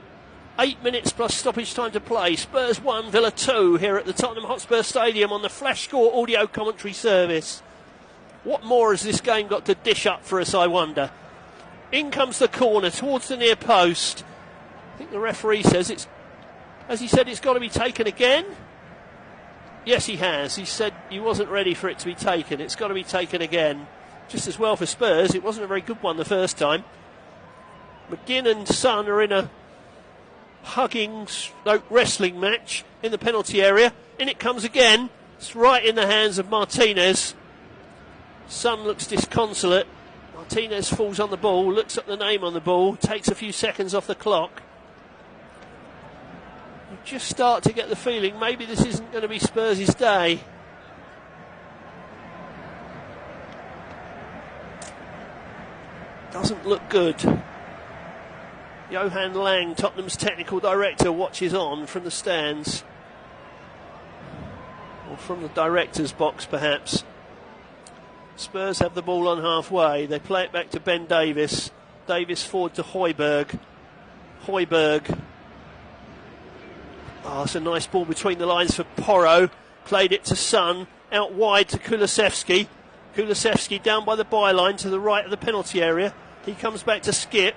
8 minutes plus stoppage time to play. Spurs 1, Villa 2 here at the Tottenham Hotspur Stadium on the Flash Score audio commentary service. What more has this game got to dish up for us, I wonder? In comes the corner towards the near post. I think the referee says it's got to be taken again. Yes, he has. He said he wasn't ready for it to be taken. It's got to be taken again. Just as well for Spurs. It wasn't a very good one the first time. McGinn and Son are in a hugging wrestling match in the penalty area. In it comes again. It's right in the hands of Martinez. Son looks disconsolate. Martinez falls on the ball, looks at the name on the ball, takes a few seconds off the clock. You just start to get the feeling maybe this isn't going to be Spurs' day. Doesn't look good. Johan Lang, Tottenham's technical director, watches on from the stands. Or from the director's box, perhaps. Spurs have the ball on halfway. They play it back to Ben Davies. Davies forward to Højbjerg. Højbjerg. Oh, it's a nice ball between the lines for Porro. Played it to Son. Out wide to Kulusevski. Kulusevski down by the byline to the right of the penalty area. He comes back to Skip.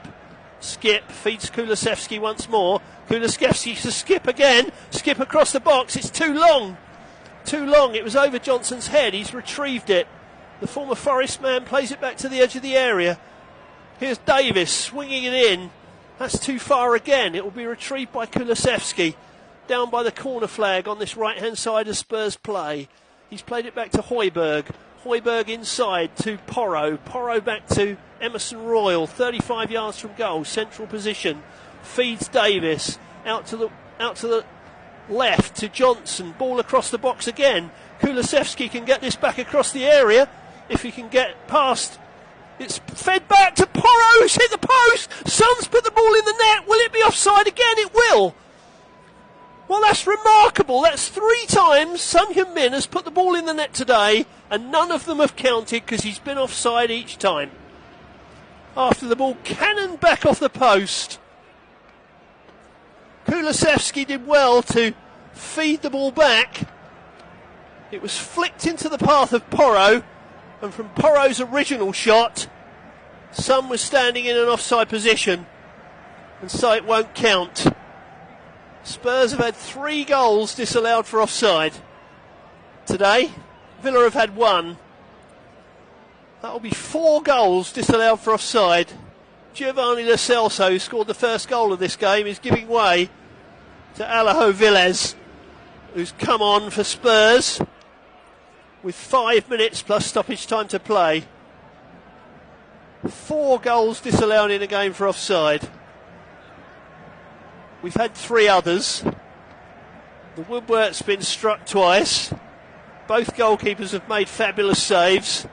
Skip feeds Kulusevski once more. Kulusevski to Skip again. Skip across the box. It's too long. Too long. It was over Johnson's head. He's retrieved it. The former Forest man plays it back to the edge of the area. Here's Davies swinging it in. That's too far again. It will be retrieved by Kulusevski. Down by the corner flag on this right-hand side of Spurs play. He's played it back to Højbjerg. Højbjerg inside to Porro. Porro back to Emerson Royal. 35 yards from goal. Central position. Feeds Davies. Out to the left to Johnson. Ball across the box again. Kulusevski can get this back across the area. If he can get past, it's fed back to Porro, who's hit the post. Son's put the ball in the net. Will it be offside again? It will. Well, that's remarkable. That's 3 times Son Heung-min has put the ball in the net today, and none of them have counted because he's been offside each time. After the ball cannoned back off the post, Kulusevski did well to feed the ball back. It was flicked into the path of Porro, and from Porro's original shot, Son was standing in an offside position, and so it won't count. Spurs have had 3 goals disallowed for offside today. Villa have had 1. That will be 4 goals disallowed for offside. Giovanni Lo Celso, who scored the first goal of this game, is giving way to Alejo Vilés, who's come on for Spurs with 5 minutes plus stoppage time to play. 4 goals disallowed in a game for offside. We've had 3 others. The woodwork's been struck twice. Both goalkeepers have made fabulous saves.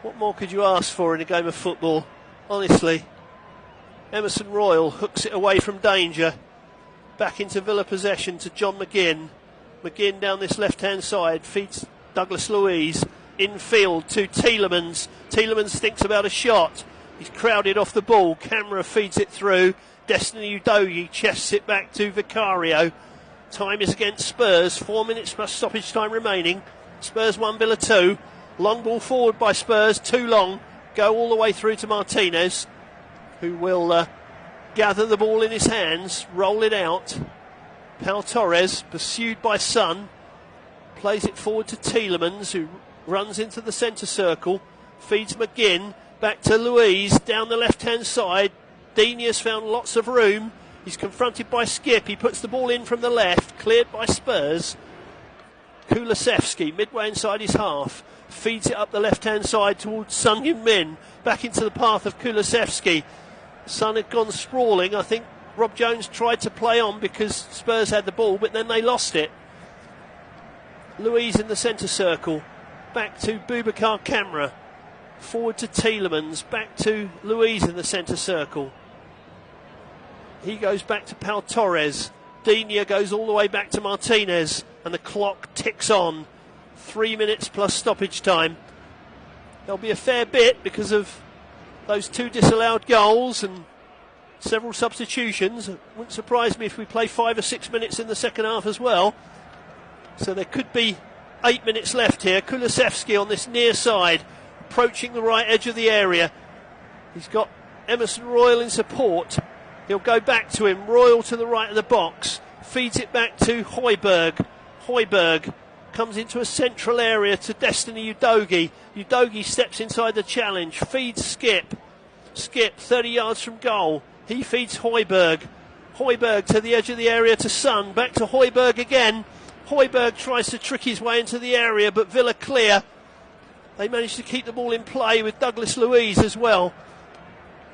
What more could you ask for in a game of football? Honestly. Emerson Royal hooks it away from danger. Back into Villa possession to John McGinn. McGinn down this left-hand side, feeds Douglas Luiz. Infield to Tielemans. Tielemans thinks about a shot. He's crowded off the ball. Camera feeds it through. Destiny Udogie chests it back to Vicario. Time is against Spurs. 4 minutes plus stoppage time remaining. Spurs 1, Villa 2. Long ball forward by Spurs. Too long. Go all the way through to Martinez, who will gather the ball in his hands, roll it out. Pau Torres, pursued by Son, plays it forward to Tielemans, who runs into the centre circle, feeds McGinn, back to Luiz, down the left-hand side. Dinia's found lots of room. He's confronted by Skip. He puts the ball in from the left, cleared by Spurs. Kulusevski, midway inside his half, feeds it up the left-hand side towards Son Heung-min, back into the path of Kulusevski. Son had gone sprawling. I think Rob Jones tried to play on because Spurs had the ball, but then they lost it. Luiz in the centre circle, back to Boubacar Camara, forward to Tielemans, back to Luiz in the centre circle. He goes back to Pau Torres. Dinia goes all the way back to Martinez, and the clock ticks on. 3 minutes plus stoppage time. There'll be a fair bit because of those 2 disallowed goals and several substitutions. It wouldn't surprise me if we play 5 or 6 minutes in the second half as well. So there could be 8 minutes left here. Kulusevski on this near side, approaching the right edge of the area. He's got Emerson Royal in support. He'll go back to him. Royal to the right of the box. Feeds it back to Højbjerg. Højbjerg comes into a central area to Destiny Udogie. Udogie steps inside the challenge. Feeds Skip. Skip 30 yards from goal. He feeds Højbjerg. Højbjerg to the edge of the area to Son. Back to Højbjerg again. Højbjerg tries to trick his way into the area, but Villa clear. They managed to keep the ball in play with Douglas Luiz as well.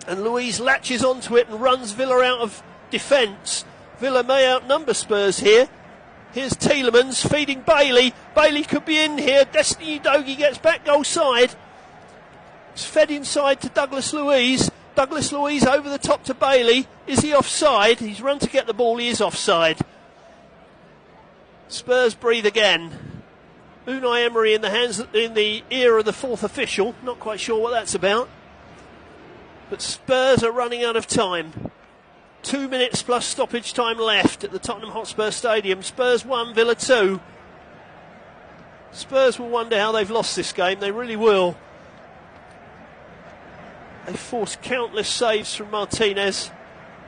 And Luiz latches onto it and runs Villa out of defence. Villa may outnumber Spurs here. Here's Tielemans feeding Bailey. Bailey could be in here. Destiny Udogie gets back goal side. It's fed inside to Douglas Luiz. Douglas Luiz over the top to Bailey. Is he offside? He's run to get the ball. He is offside. Spurs breathe again. Unai Emery in the ear of the fourth official. Not quite sure what that's about. But Spurs are running out of time. 2 minutes plus stoppage time left at the Tottenham Hotspur Stadium. Spurs 1, Villa 2. Spurs will wonder how they've lost this game. They really will. They forced countless saves from Martinez.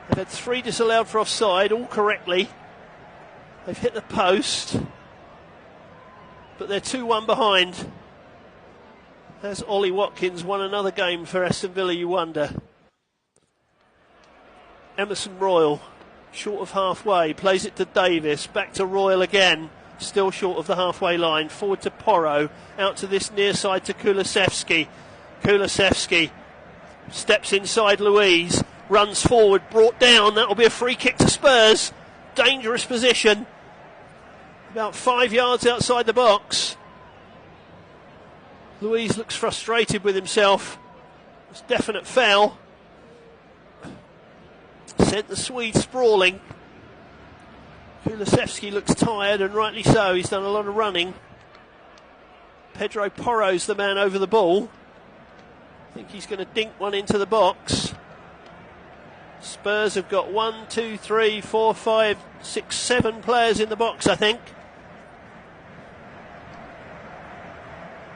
They've had 3 disallowed for offside, all correctly. They've hit the post. But they're 2-1 behind. Has Ollie Watkins won another game for Aston Villa, you wonder? Emerson Royal, short of halfway, plays it to Davis, back to Royal again, still short of the halfway line, forward to Porro, out to this near side to Kulusevski. Kulusevski steps inside Luiz, runs forward, brought down, that'll be a free kick to Spurs. Dangerous position, about 5 yards outside the box. Luiz looks frustrated with himself. It's a definite foul. Sent the Swede sprawling. Kulusevski looks tired, and rightly so. He's done a lot of running. Pedro Porro's the man over the ball. I think he's going to dink one into the box. Spurs have got 1, 2, 3, 4, 5, 6, 7 players in the box, I think.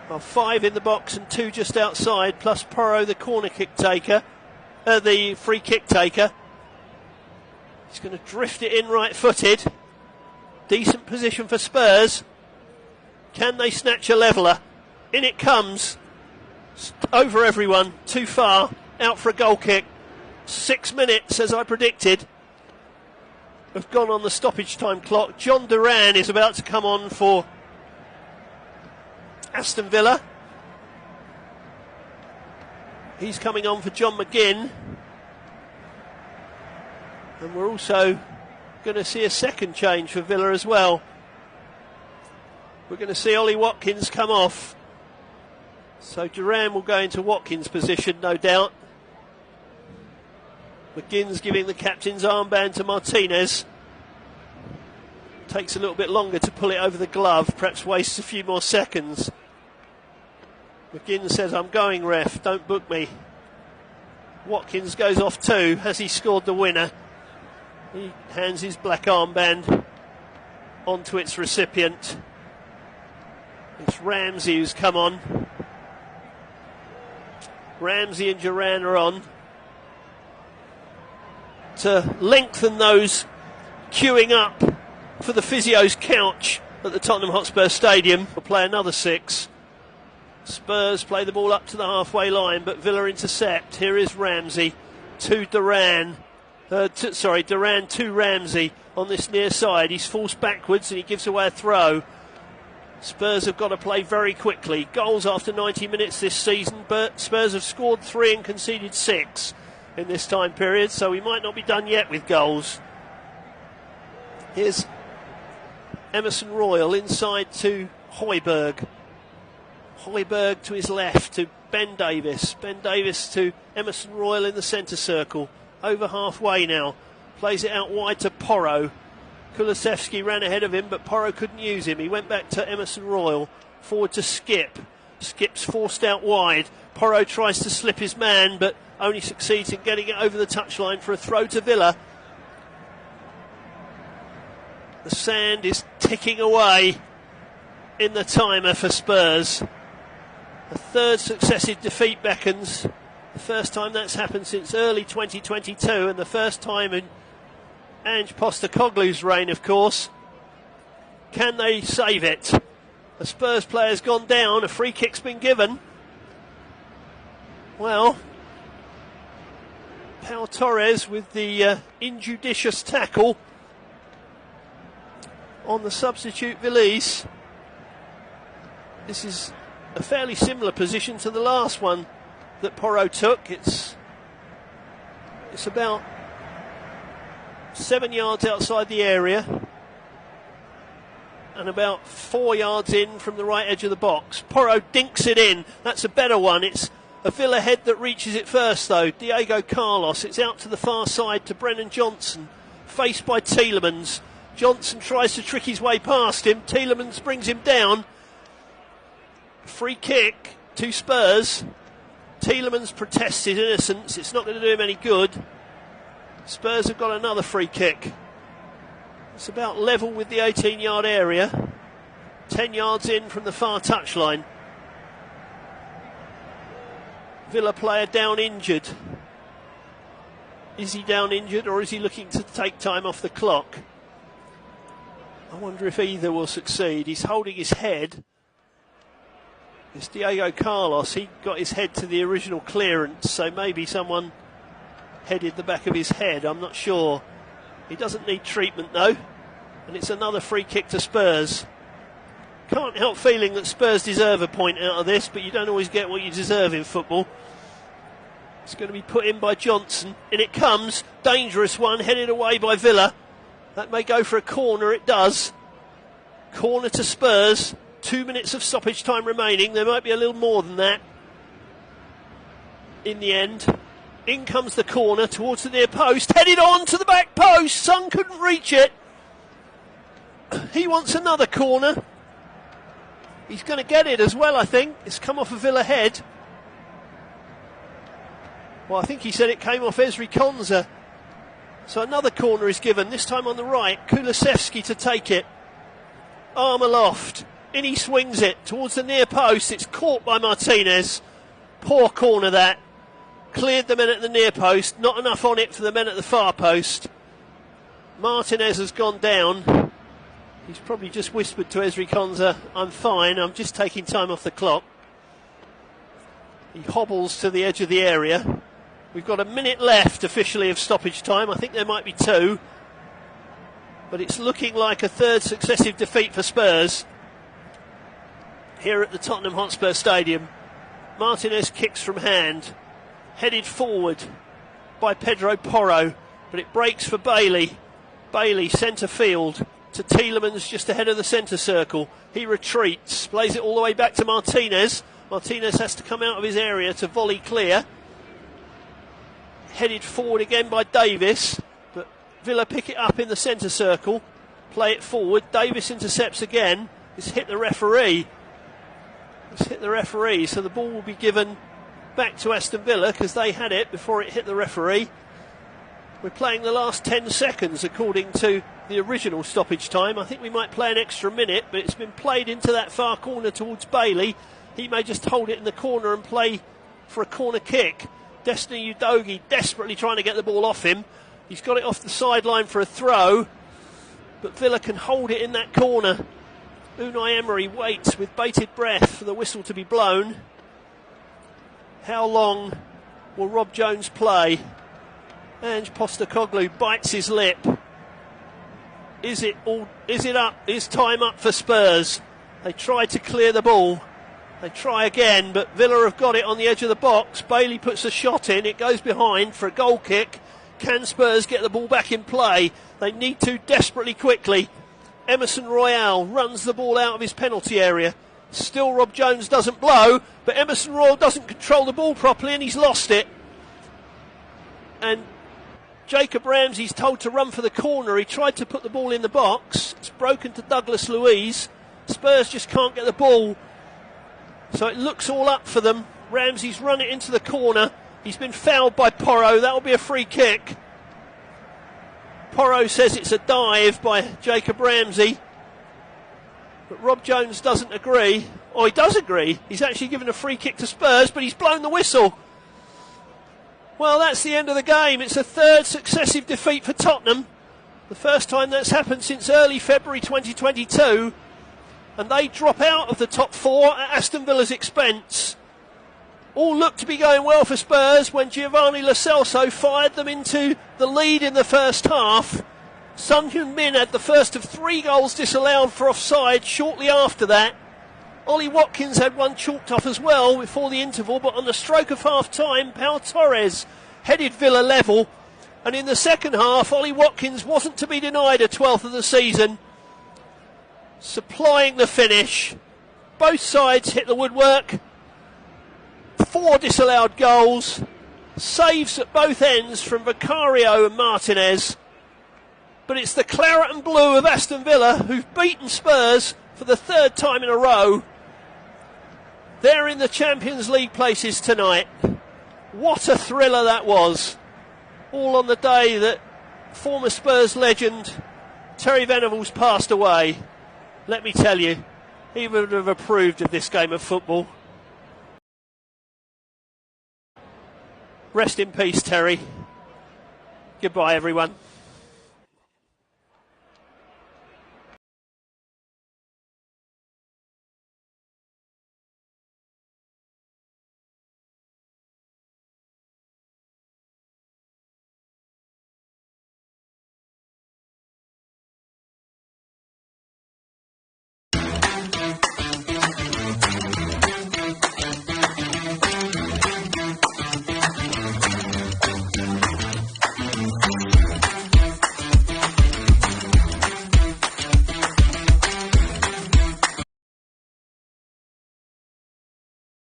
Well, 5 in the box and 2 just outside, plus Porro, the corner kick taker, the free kick taker. He's going to drift it in right-footed. Decent position for Spurs. Can they snatch a leveller? In it comes. Over everyone. Too far. Out for a goal kick. 6 minutes, as I predicted, have gone on the stoppage time clock. John Duran is about to come on for Aston Villa. He's coming on for John McGinn. And we're also going to see a second change for Villa as well. We're going to see Ollie Watkins come off. So Duran will go into Watkins' position, no doubt. McGinn's giving the captain's armband to Martinez. Takes a little bit longer to pull it over the glove, perhaps wastes a few more seconds. McGinn says, "I'm going, ref, don't book me." Watkins goes off too. Has he scored the winner? He hands his black armband onto its recipient. It's Ramsey who's come on. Ramsey and Duran are on to lengthen those queuing up for the physio's couch at the Tottenham Hotspur Stadium. We'll play another 6. Spurs play the ball up to the halfway line, but Villa intercept. Here is Ramsey to Duran. Duran to Ramsey on this near side. He's forced backwards and he gives away a throw. Spurs have got to play very quickly. Goals after 90 minutes this season, but Spurs have scored 3 and conceded 6 in this time period, so we might not be done yet with goals. Here's Emerson Royal inside to Højbjerg. Højbjerg to his left to Ben Davis. Ben Davis to Emerson Royal in the centre circle. Over halfway now. Plays it out wide to Porro. Kulusevski ran ahead of him, but Porro couldn't use him. He went back to Emerson Royal. Forward to Skip. Skip's forced out wide. Porro tries to slip his man, but only succeeds in getting it over the touchline for a throw to Villa. The sand is ticking away in the timer for Spurs. A third successive defeat beckons. The first time that's happened since early 2022, and the first time in Ange Postecoglou's reign, of course. Can they save it? A Spurs player's gone down, a free kick's been given. Well, Pau Torres with the injudicious tackle on the substitute Villiers. This is a fairly similar position to the last one that Porro took. It's about 7 yards outside the area and about 4 yards in from the right edge of the box. Porro dinks it in. That's a better one. It's a Villa head that reaches it first, though. Diego Carlos. It's out to the far side to Brennan Johnson, faced by Tielemans. Johnson tries to trick his way past him. Tielemans brings him down. Free kick to Spurs. Tielemans protests his innocence. It's not going to do him any good. Spurs have got another free kick. It's about level with the 18-yard area. 10 yards in from the far touchline. Villa player down injured. Is he down injured or is he looking to take time off the clock? I wonder if either will succeed. He's holding his head. It's Diego Carlos. He got his head to the original clearance, so maybe someone headed the back of his head. I'm not sure. He doesn't need treatment though. And it's another free kick to Spurs. Can't help feeling that Spurs deserve a point out of this, but you don't always get what you deserve in football. It's going to be put in by Johnson. In it comes. Dangerous one, headed away by Villa. That may go for a corner, it does. Corner to Spurs. 2 minutes of stoppage time remaining. There might be a little more than that in the end. In comes the corner towards the near post. Headed on to the back post. Son couldn't reach it. He wants another corner. He's going to get it as well, I think. It's come off a Villa head. Well, I think he said it came off Ezri Konsa. So another corner is given, this time on the right. Kulusevski to take it. Arm aloft. In he swings it towards the near post. It's caught by Martinez. Poor corner that. Cleared the men at the near post. Not enough on it for the men at the far post. Martinez has gone down. He's probably just whispered to Ezri Konsa, I'm fine, I'm just taking time off the clock. He hobbles to the edge of the area. We've got a minute left officially of stoppage time. I think there might be two. But it's looking like a third successive defeat for Spurs here at the Tottenham Hotspur Stadium. Martinez kicks from hand, headed forward by Pedro Porro, but it breaks for Bailey. Bailey centre field to Tielemans just ahead of the centre circle. He retreats, plays it all the way back to Martinez. Martinez has to come out of his area to volley clear. Headed forward again by Davis, but Villa pick it up in the centre circle, play it forward. Davis intercepts again. It's hit the referee. So the ball will be given back to Aston Villa because they had it before it hit the referee. We're playing the last 10 seconds according to the original stoppage time. I think we might play an extra minute, but it's been played into that far corner towards Bailey. He may just hold it in the corner and play for a corner kick. Destiny Udogie desperately trying to get the ball off him. He's got it off the sideline for a throw, but Villa can hold it in that corner. Unai Emery waits with bated breath for the whistle to be blown. How long will Rob Jones play? Ange Postecoglou bites his lip. Is it up? Is time up for Spurs? They try to clear the ball. They try again, but Villa have got it on the edge of the box. Bailey puts a shot in. It goes behind for a goal kick. Can Spurs get the ball back in play? They need to desperately quickly. Emerson Royale runs the ball out of his penalty area. Still Rob Jones doesn't blow, but Emerson Royale doesn't control the ball properly and he's lost it. And Jacob Ramsey's told to run for the corner. He tried to put the ball in the box. It's broken to Douglas Luiz. Spurs just can't get the ball. So it looks all up for them. Ramsey's run it into the corner. He's been fouled by Porro. That'll be a free kick. Porro says it's a dive by Jacob Ramsey. But Rob Jones doesn't agree. Oh, he does agree. He's actually given a free kick to Spurs, but he's blown the whistle. Well, that's the end of the game. It's a third successive defeat for Tottenham. The first time that's happened since early February 2022. And they drop out of the top four at Aston Villa's expense. All looked to be going well for Spurs when Giovanni Lo Celso fired them into the lead in the first half. Son Heung-min had the first of 3 goals disallowed for offside shortly after that. Ollie Watkins had one chalked off as well before the interval, but on the stroke of half-time, Pau Torres headed Villa level. And in the second half, Ollie Watkins wasn't to be denied a 12th of the season, supplying the finish. Both sides hit the woodwork. 4 disallowed goals. Saves at both ends from Vicario and Martinez. But it's the claret and blue of Aston Villa who've beaten Spurs for the 3rd time in a row. They're in the Champions League places tonight. What a thriller that was. All on the day that former Spurs legend Terry Venables passed away. Let me tell you, he would have approved of this game of football. Rest in peace, Terry. Goodbye, everyone.